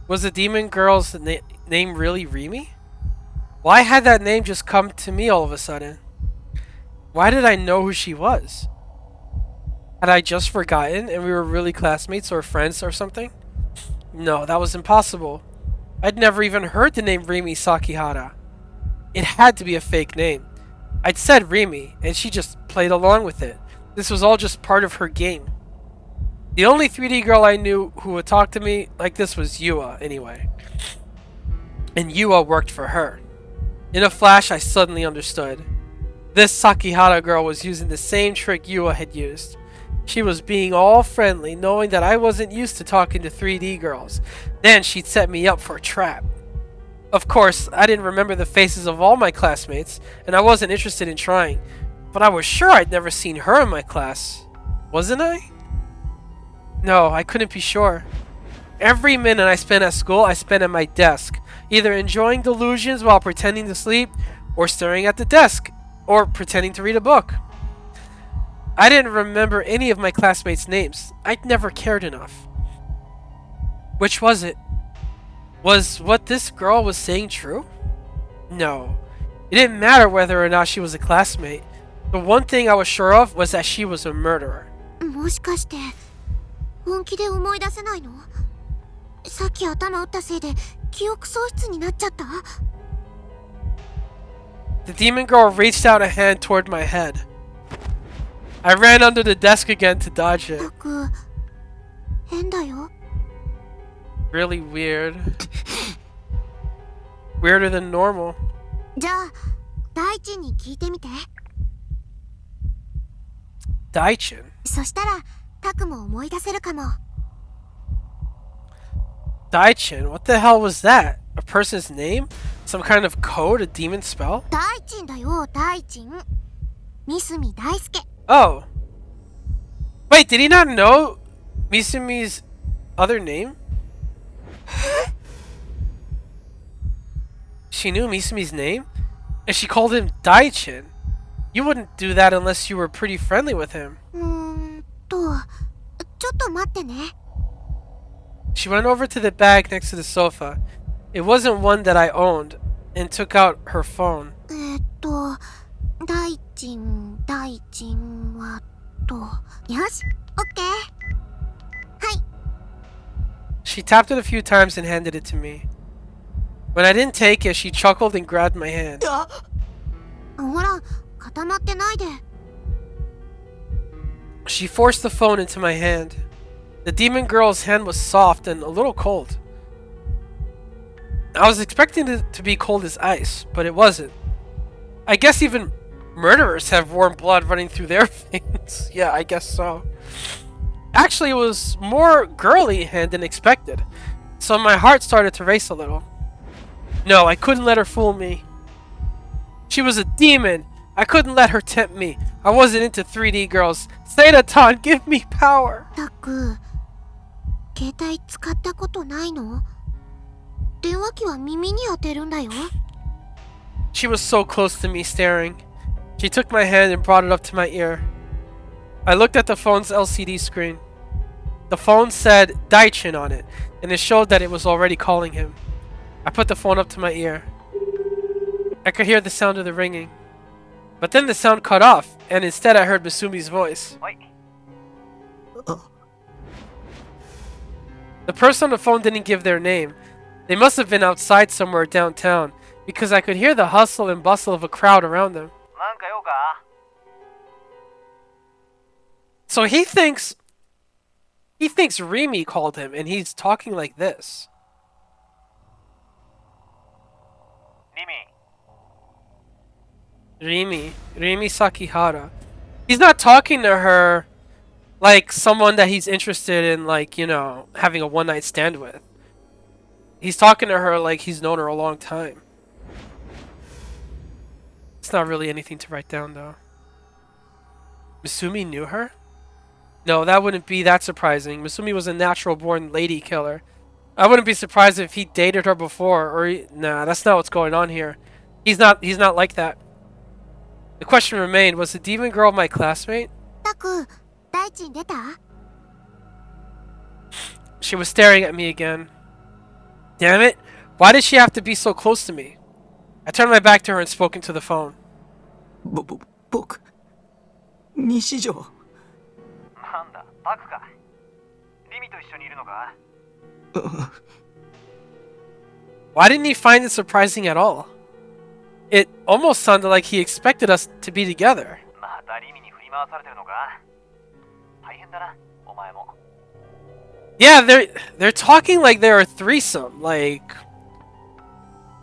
Was the demon girl's name really Rimi? Why had that name just come to me all of a sudden? Why did I know who she was? Had I just forgotten and we were really classmates or friends or something? No, that was impossible. I'd never even heard the name Rimi Sakihara. It had to be a fake name. I'd said Rimi, and she just played along with it. This was all just part of her game. The only 3D girl I knew who would talk to me like this was Yua, anyway. And Yua worked for her. In a flash, I suddenly understood. This Sakihara girl was using the same trick Yua had used. She was being all friendly, knowing that I wasn't used to talking to 3D girls. Then she'd set me up for a trap. Of course, I didn't remember the faces of all my classmates, and I wasn't interested in trying. But I was sure I'd never seen her in my class. Wasn't I? No, I couldn't be sure. Every minute I spent at school, I spent at my desk, either enjoying delusions while pretending to sleep, or staring at the desk, or pretending to read a book. I didn't remember any of my classmates' names. I'd never cared enough. Which was it? Was what this girl was saying true? No. It didn't matter whether or not she was a classmate. The one thing I was sure of was that she was a murderer. もしかして本気で思い出せないの？さっき頭打ったせいで記憶喪失になっちゃった？ The demon girl reached out a hand toward my head. I ran under the desk again to dodge it. タク、変だよ。 Really weird. Weirder than normal. じゃあ、大地に聞いてみて。 Daichin? そしたら、タクも思い出せるかも。 Daichin? What the hell was that? A person's name? Some kind of code? A demon spell? 大地だよ、大地。三角大輔。 Oh. Wait, did he not know Misumi's other name? She knew Misumi's name? And she called him Daichin. You wouldn't do that unless you were pretty friendly with him. ちょっと待ってね。 She went over to the bag next to the sofa. It wasn't one that I owned, and took out her phone. 大地はよし、オッケー。はい。 She tapped it a few times and handed it to me. When I didn't take it, she chuckled and grabbed my hand. ほら、固まってないで。 She forced the phone into my hand. The demon girl's hand was soft and a little cold. I was expecting it to be cold as ice, but it wasn't. I guess even murderers have warm blood running through their veins. Yeah, I guess so. Actually, it was more girly hand than expected, so my heart started to race a little. No, I couldn't let her fool me. She was a demon. I couldn't let her tempt me. I wasn't into 3D girls. Sena-tan, give me power. タク、携帯使ったことないの？電話機は耳に当てるんだよ。 She was so close to me, staring. She took my hand and brought it up to my ear. I looked at the phone's LCD screen. The phone said Daichin on it, and it showed that it was already calling him. I put the phone up to my ear. I could hear the sound of the ringing. But then the sound cut off, and instead I heard Misumi's voice. The person on the phone didn't give their name. They must have been outside somewhere downtown, because I could hear the hustle and bustle of a crowd around them. So he thinks Rimi called him, and he's talking like this. Rimi Sakihara. He's not talking to her like someone that he's interested in, like, you know, having a one-night stand with. He's talking to her like he's known her a long time. It's not really anything to write down, though. Misumi knew her? No, that wouldn't be that surprising. Misumi was a natural-born lady killer. I wouldn't be surprised if he dated her before, or nah, that's not what's going on here. He's not like that. The question remained, was the demon girl my classmate? タク、大地に出た？ She was staring at me again. Damn it! Why did she have to be so close to me? I turned my back to her and spoke into the phone. 僕、西条。なんだ、タクか。リミと一緒にいるのか？ Why didn't he find it surprising at all? It almost sounded like he expected us to be together. またリミに振り回されてるのか？大変だな、お前も。 Yeah, they're talking like they're a threesome, like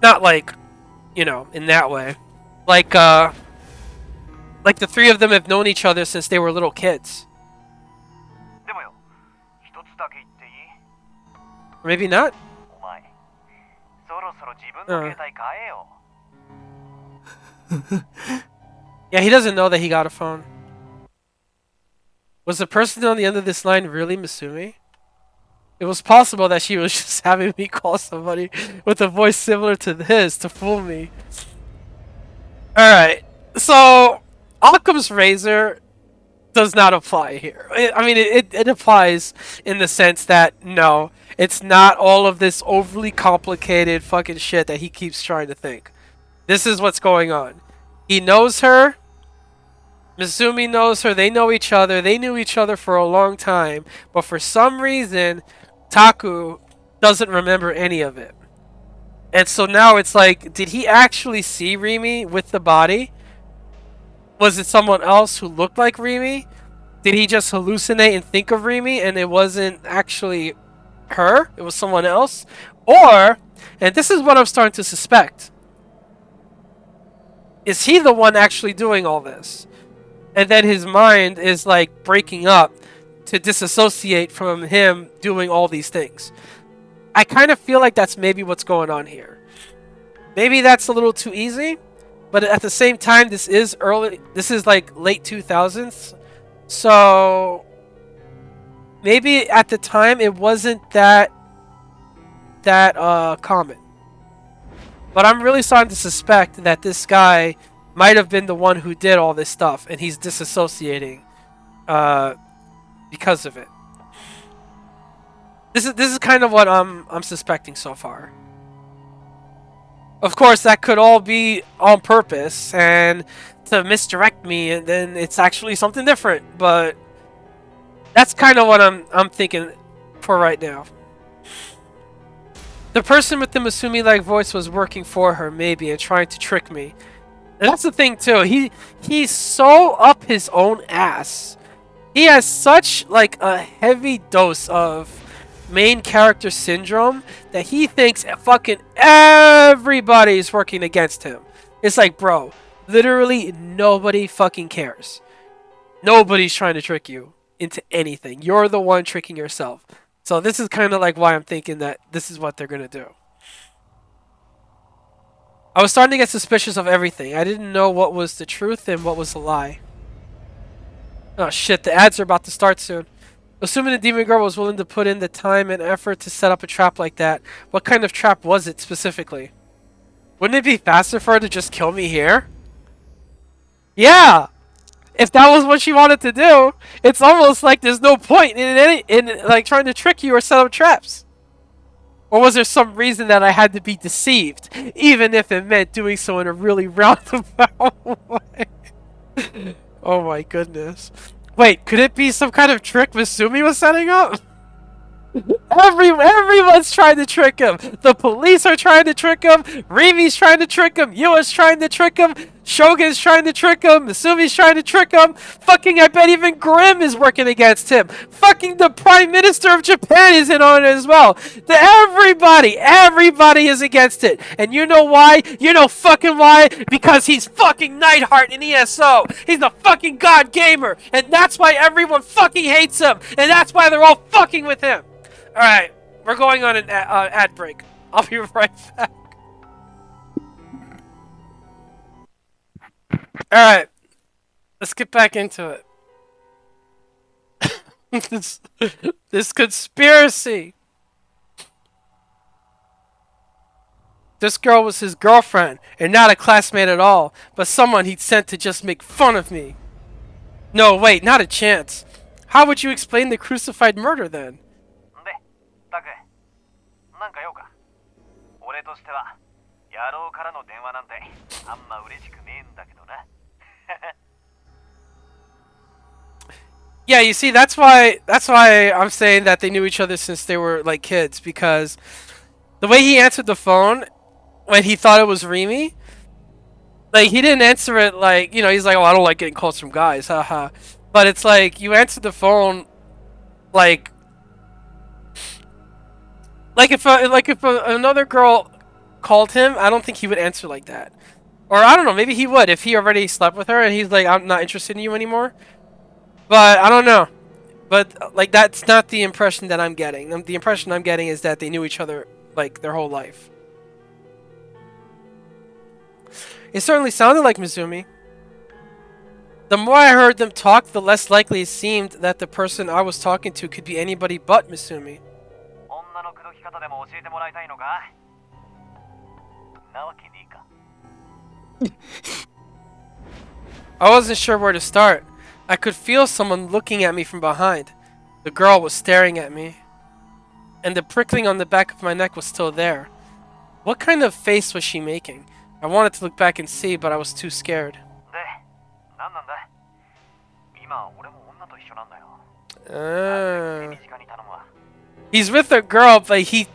not like, you know, in that way. Like the three of them have known each other since they were little kids. でもよ、一つだけ言っていい？ Maybe not? お前、そろそろ自分の携帯買えよ。 Yeah, he doesn't know that he got a phone. Was the person on the end of this line really Misumi? It was possible that she was just having me call somebody with a voice similar to his to fool me. Alright, so Occam's razor does not apply here. I mean, it applies in the sense that no, it's not all of this overly complicated fucking shit that he keeps trying to think. This is what's going on. He knows her. Misumi knows her. They know each other. They knew each other for a long time. But for some reason, Taku doesn't remember any of it. And so now it's like, did he actually see Rimi with the body? Was it someone else who looked like Rimi? Did he just hallucinate and think of Rimi and it wasn't actually her? It was someone else? Or, and this is what I'm starting to suspect, is he the one actually doing all this? And then his mind is like breaking up to disassociate from him doing all these things. I kind of feel like that's maybe what's going on here. Maybe that's a little too easy, but at the same time, this is like late 2000s. So maybe at the time it wasn't that common. But I'm really starting to suspect that this guy might have been the one who did all this stuff, and he's disassociating because of it. This is kind of what I'm suspecting so far. Of course, that could all be on purpose and to misdirect me, and then it's actually something different. But that's kind of what I'm thinking for right now. The person with the Masumi-like voice was working for her, maybe, and trying to trick me. And that's the thing too. He's so up his own ass. He has such like a heavy dose of main character syndrome that he thinks fucking everybody's working against him. It's like, bro, literally nobody fucking cares. Nobody's trying to trick you into anything. You're the one tricking yourself. So this is kind of like why I'm thinking that this is what they're gonna do. I was starting to get suspicious of everything. I didn't know what was the truth and what was a lie. Oh shit, the ads are about to start soon. Assuming the demon girl was willing to put in the time and effort to set up a trap like that, what kind of trap was it specifically? Wouldn't it be faster for her to just kill me here? Yeah! If that was what she wanted to do, it's almost like there's no point in like trying to trick you or set up traps. Or was there some reason that I had to be deceived, even if it meant doing so in a really roundabout way? Oh my goodness. Wait, could it be some kind of trick Misumi was setting up? Everyone's trying to trick him. The police are trying to trick him. Rimi's trying to trick him. Yua's trying to trick him. Shogun's trying to trick him. Misumi's trying to trick him. Fucking, I bet even Grimm is working against him. Fucking the Prime Minister of Japan is in on it as well. Everybody is against it. And you know why? You know fucking why? Because he's fucking Nightheart in ESO. He's the fucking god gamer. And that's why everyone fucking hates him. And that's why they're all fucking with him. Alright, we're going on an ad break. I'll be right back. Alright, let's get back into it. this conspiracy. This girl was his girlfriend, and not a classmate at all, but someone he'd sent to just make fun of me. No, wait, not a chance. How would you explain the crucified murder then? タク、なんか用か。俺としては野郎からの電話なんてあんま嬉しくねえんだけどな。Yeah, you see, that's why I'm saying that they knew each other since they were like kids, because the way he answered the phone when he thought it was Rimi, like he didn't answer it like, you know, he's like, oh, I don't like getting calls from guys, haha. But it's like you answered the phone like if another girl called him, I don't think he would answer like that. Or I don't know, maybe he would if he already slept with her and he's like, I'm not interested in you anymore. But I don't know. But like that's not the impression that I'm getting. The impression I'm getting is that they knew each other like their whole life. It certainly sounded like Mizumi. The more I heard them talk, the less likely it seemed that the person I was talking to could be anybody but Mizumi. I wasn't sure where to start. I could feel someone looking at me from behind. The girl was staring at me. And the prickling on the back of my neck was still there. What kind of face was she making? I wanted to look back and see, but I was too scared. で、何なんだ今俺も女と一緒なんだよ。手短に頼むわ。 He's with a girl, but he...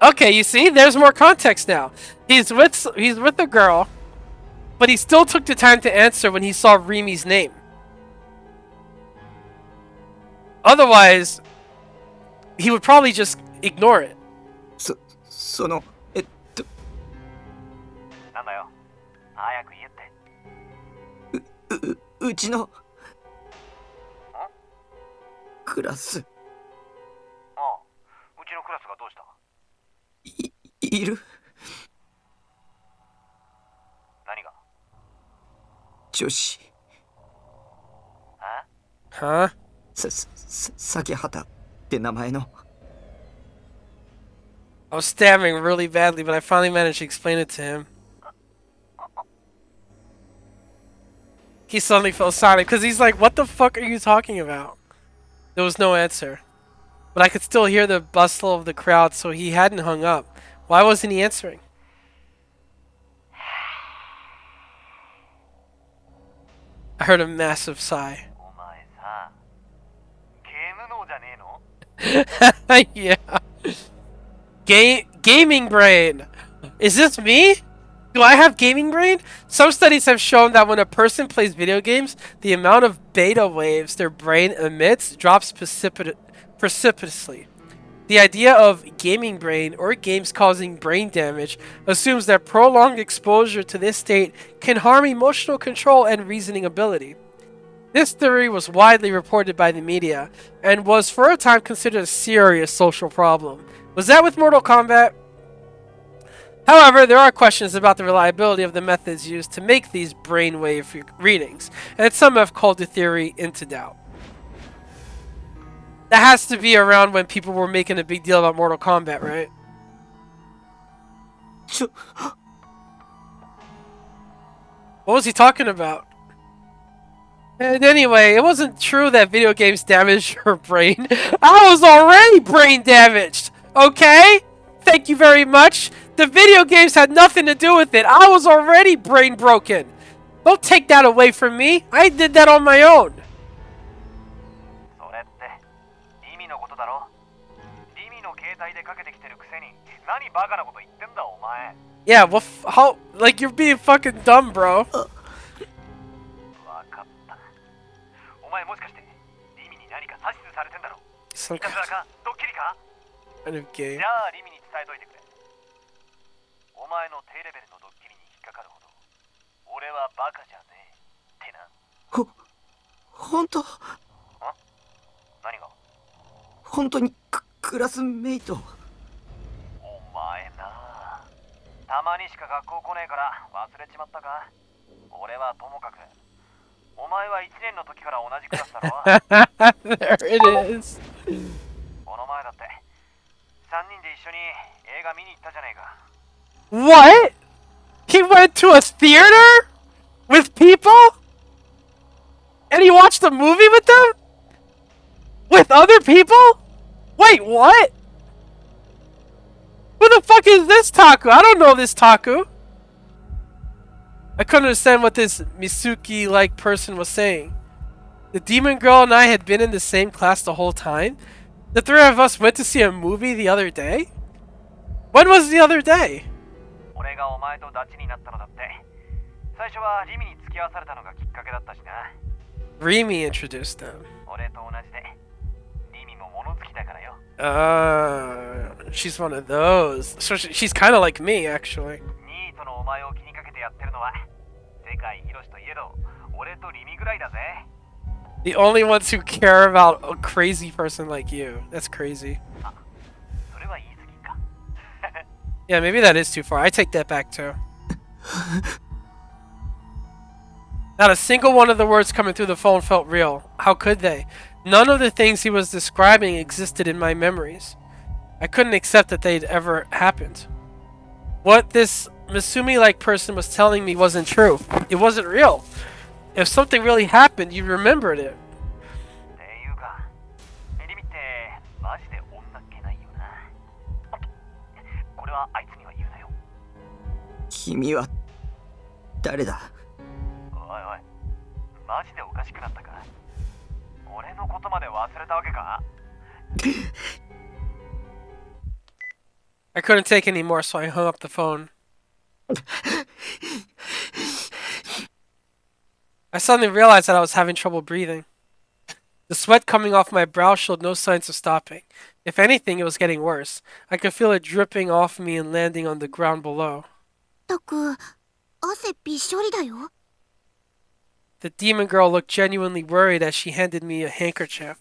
Okay, you see? There's more context now. He's with a girl, but he still took the time to answer when he saw Rimi's name. Otherwise, he would probably just ignore it. そのなんだよ。早く言えって。うちのクラスああ、うちのクラスがどうした？いる何が？女子。Huh? 先畑って名前の。I was stammering really badly, but I finally managed to explain it to him. He suddenly fell silent because he's like, what the fuck are you talking about? There was no answer. But I could still hear the bustle of the crowd, so he hadn't hung up. Why wasn't he answering? I heard a massive sigh. お前さ、ゲーム脳じゃねえの？ Yeah. Gaming brain. Is this me? Do I have gaming brain? Some studies have shown that when a person plays video games, the amount of beta waves their brain emits drops precipitously. The idea of gaming brain or games causing brain damage assumes that prolonged exposure to this state can harm emotional control and reasoning ability. This theory was widely reported by the media and was for a time considered a serious social problem. Was that with Mortal Kombat? However, there are questions about the reliability of the methods used to make these brainwave readings, and some have called the theory into doubt. That has to be around when people were making a big deal about Mortal Kombat, right? What was he talking about? And anyway, it wasn't true that video games damaged her brain. I was already brain damaged! Okay? Thank you very much. The video games had nothing to do with it. I was already brain broken. Don't take that away from me. I did that on my own. それってリミのことだろ？リミの携帯でかけてきてるくせに何バカなこと言ってんだお前。 Yeah, well, how? Like, you're being fucking dumb, bro. わかった。お前もしかしてリミに何か指図されてんだろ？ Some いたずらか？ドッキリか？ kind of game. じゃあリミに伝えといてくれ。お前の低レベルのドッキリに引っかかるほど俺はバカじゃねえってな。本当？何が？本当にクラスメイト。お前なあ、たまにしか学校来ねえから忘れちまったか？俺はともかくお前は1年の時から同じクラスだろ？ There it is. この前だって3人で一緒に映画見に行ったじゃねえか。 What? He went to a theater? With people? And he watched a movie with them? With other people? Wait, what? Who the fuck is this Taku? I don't know this Taku. I couldn't understand what this Misuki-like person was saying. The demon girl and I had been in the same class the whole time? The three of us went to see a movie the other day? When was the other day? 俺がお前とダチになったのだって。最初はリミに付き合わされたのがきっかけだったしな。Rimi introduced them. 俺と同じで、リミも物好きだからよ。She's one of those. So she's kind of like me, actually. ニートのお前を気にかけてやってるのは、世界広しといえど、俺とリミぐらいだぜ。The only ones who care about a crazy person like you. That's crazy. あ、それは言い過ぎか。Yeah, maybe that is too far. I take that back too. Not a single one of the words coming through the phone felt real. How could they? None of the things he was describing existed in my memories. I couldn't accept that they'd ever happened. What this Misumi-like person was telling me wasn't true. It wasn't real. If something really happened, you remembered it. っていうか、リミってマジで女っ気ないよな。おっと、これはあいつには言うなよ。君は誰だ？おいおい、マジでおかしくなったか？俺のことまで忘れたわけか？ I couldn't take any more, so I hung up the phone. I suddenly realized that I was having trouble breathing. The sweat coming off my brow showed no signs of stopping. If anything, it was getting worse. I could feel it dripping off me and landing on the ground below. タク、汗びっしょりだよ。 The demon girl looked genuinely worried as she handed me a handkerchief.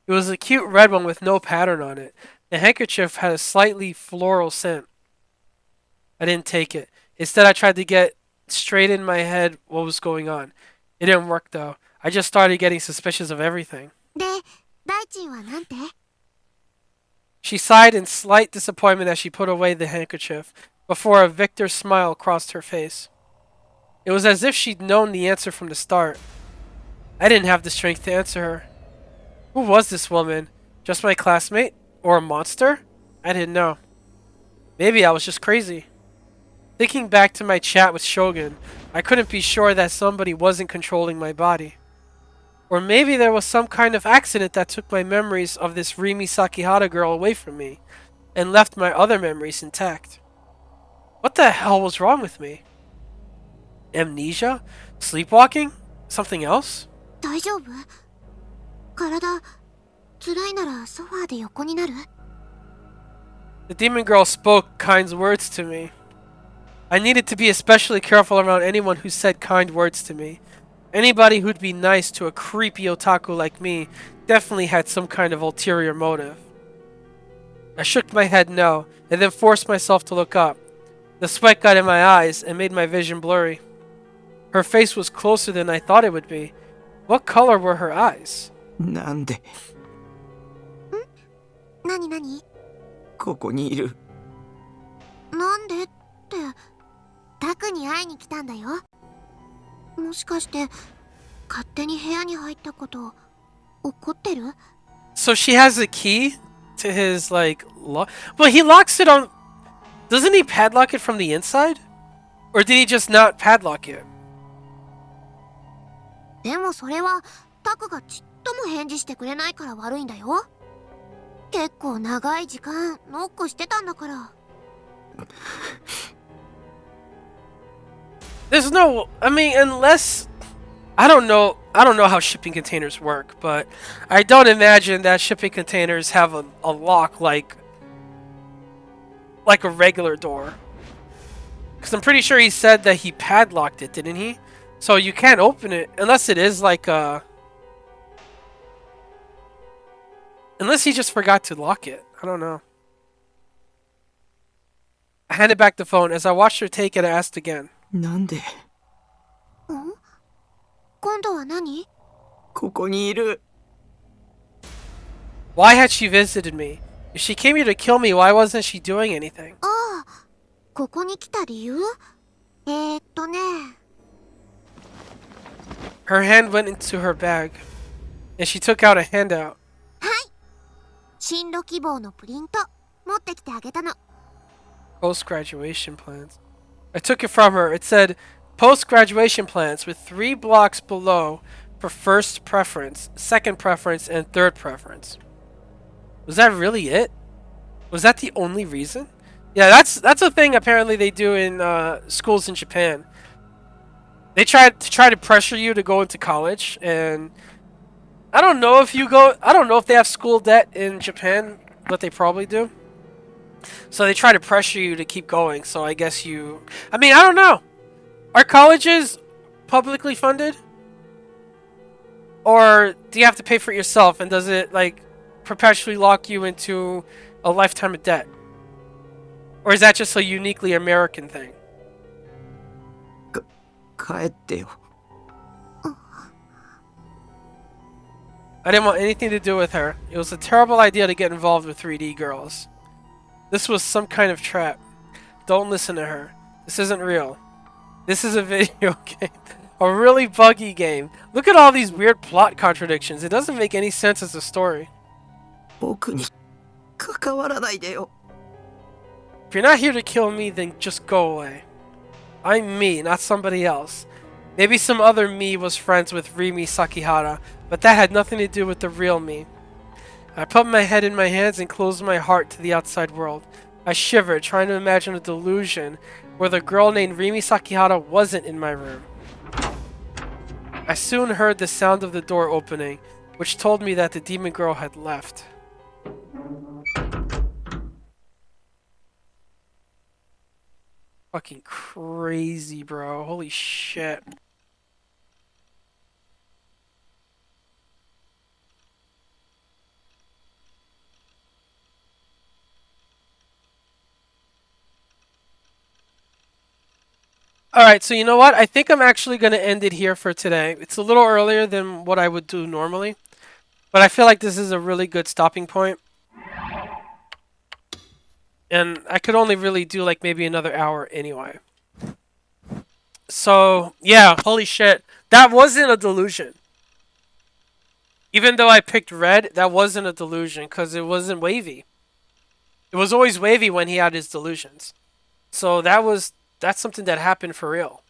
It was a cute red one with no pattern on it. The handkerchief had a slightly floral scent. I didn't take it. Instead, I tried to get straight in my head what was going on. It didn't work though. I just started getting suspicious of everything. で、大臣はなんて？ She sighed in slight disappointment as she put away the handkerchief, before a victor's smile crossed her face. It was as if she'd known the answer from the start. I didn't have the strength to answer her. Who was this woman? Just my classmate? Or a monster? I didn't know. Maybe I was just crazy. Thinking back to my chat with Shogun, I couldn't be sure that somebody wasn't controlling my body. Or maybe there was some kind of accident that took my memories of this Rimi Sakihara girl away from me, and left my other memories intact. What the hell was wrong with me? Amnesia? Sleepwalking? Something else? 大丈夫？体、辛いならソファーで横になる？ The demon girl spoke kind words to me. I needed to be especially careful around anyone who said kind words to me. Anybody who'd be nice to a creepy otaku like me definitely had some kind of ulterior motive. I shook my head no, and then forced myself to look up. The sweat got in my eyes and made my vision blurry. Her face was closer than I thought it would be. What color were her eyes? なんでなになに？ここにいる？なんでって、タクに会いに来たんだよ。もしかして勝手に部屋に入ったこと怒ってる？ So she has a key to his, like, lock? Well, he locks it on... Doesn't he padlock it from the inside? Or did he just not padlock it? でもそれはタクがちっとも返事してくれないから悪いんだよ。結構長い時間ノックしてたんだから。There's no... I mean, unless... I don't know how shipping containers work, but I don't imagine that shipping containers have a lock like a regular door. Because I'm pretty sure he said that he padlocked it, didn't he? So you can't open it unless it is like a... Unless he just forgot to lock it. I don't know. I handed back the phone. As I watched her take it, I asked again. なんで？ん？今度は何？ここにいる。 Why had she visited me? If she came here to kill me, why wasn't she doing anything? ああ、ここに来た理由？ね。 Her hand went into her bag, and she took out a handout. はい。進路希望のプリント持ってきてあげたの。 Post-graduation plans. I took it from her. It said, post-graduation plans with 3 blocks below for first preference, second preference, and third preference. Was that really it? Was that the only reason? Yeah, that's a thing apparently they do in schools in Japan. They try to pressure you to go into college, and I don't know if they have school debt in Japan, but they probably do. So they try to pressure you to keep going. So I guess I mean, I don't know. Are colleges publicly funded? Or do you have to pay for it yourself? And does it, like, perpetually lock you into a lifetime of debt? Or is that just a uniquely American thing? 帰ってよ。 I didn't want anything to do with her. It was a terrible idea to get involved with 3D girls. This was some kind of trap. Don't listen to her. This isn't real. This is a video game. A really buggy game. Look at all these weird plot contradictions. It doesn't make any sense as a story. 僕に関わらないでよ。 If you're not here to kill me, then just go away. I'm me, not somebody else. Maybe some other me was friends with Rimi Sakihara, but that had nothing to do with the real me. I put my head in my hands and closed my heart to the outside world. I shivered, trying to imagine a delusion where the girl named Rimi Sakihara wasn't in my room. I soon heard the sound of the door opening, which told me that the demon girl had left. Fucking crazy, bro. Holy shit. Alright, so you know what? I think I'm actually going to end it here for today. It's a little earlier than what I would do normally, but I feel like this is a really good stopping point. And I could only really do like maybe another hour anyway. So, yeah, holy shit. That wasn't a delusion. Even though I picked red, that wasn't a delusion because it wasn't wavy. It was always wavy when he had his delusions. So that's something that happened for real.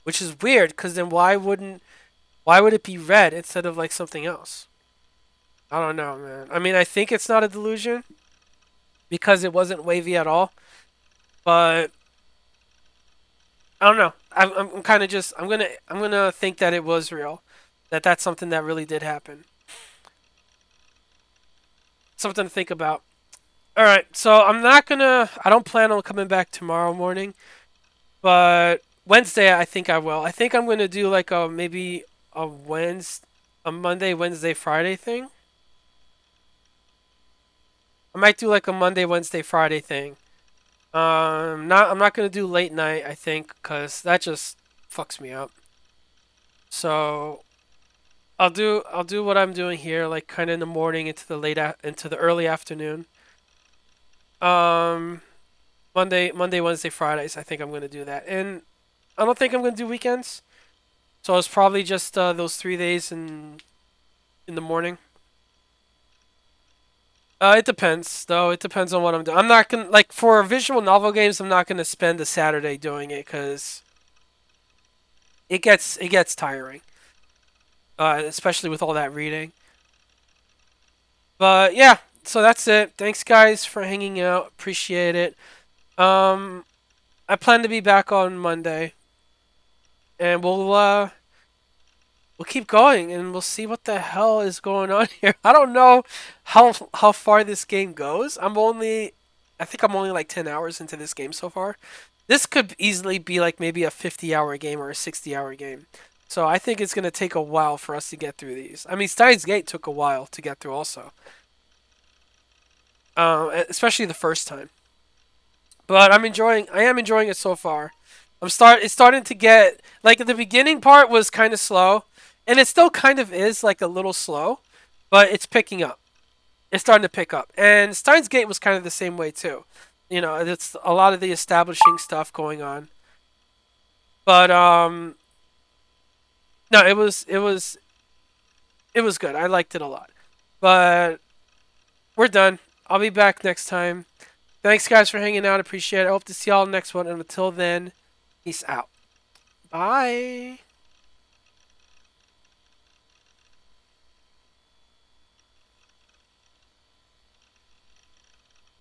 Which is weird because then why would it be red instead of like something else? I don't know, man. I mean, I think it's not a delusion because it wasn't wavy at all. But I don't know. I'm kind of just I'm gonna think that it was real, that's something that really did happen. Something to think about. All right, so I don't plan on coming back tomorrow morning, but Wednesday I think I will. I think I'm gonna do like maybe a Monday, Wednesday, Friday thing. I might do like a Monday, Wednesday, Friday thing. I'm not gonna do late night, I think, cause that just fucks me up. So I'll do what I'm doing here, like kind of in the morning into the early afternoon. Monday, Wednesday, Fridays. I think I'm gonna do that, and I don't think I'm gonna do weekends. So it's probably just those 3 days in the morning. It depends, though. It depends on what I'm doing. I'm not gonna like for visual novel games. I'm not gonna spend a Saturday doing it because it gets tiring, especially with all that reading. But yeah, so that's it. Thanks, guys, for hanging out. Appreciate it. I plan to be back on Monday, and we'll keep going and we'll see what the hell is going on here. I don't know how far this game goes. I think I'm only like 10 hours into this game so far. This could easily be like maybe a 50-hour game or a 60-hour game. So I think it's going to take a while for us to get through these. I mean, Steins Gate took a while to get through also. Especially the first time. But I am enjoying it so far. It's starting to get like the beginning part was kind of slow. And it still kind of is like a little slow, but it's picking up. It's starting to pick up. And Steins Gate was kind of the same way too. You know, it's a lot of the establishing stuff going on. But no, it was good. I liked it a lot. But we're done. I'll be back next time. Thanks guys for hanging out. Appreciate it. I hope to see y'all next one. And until then, peace out. Bye.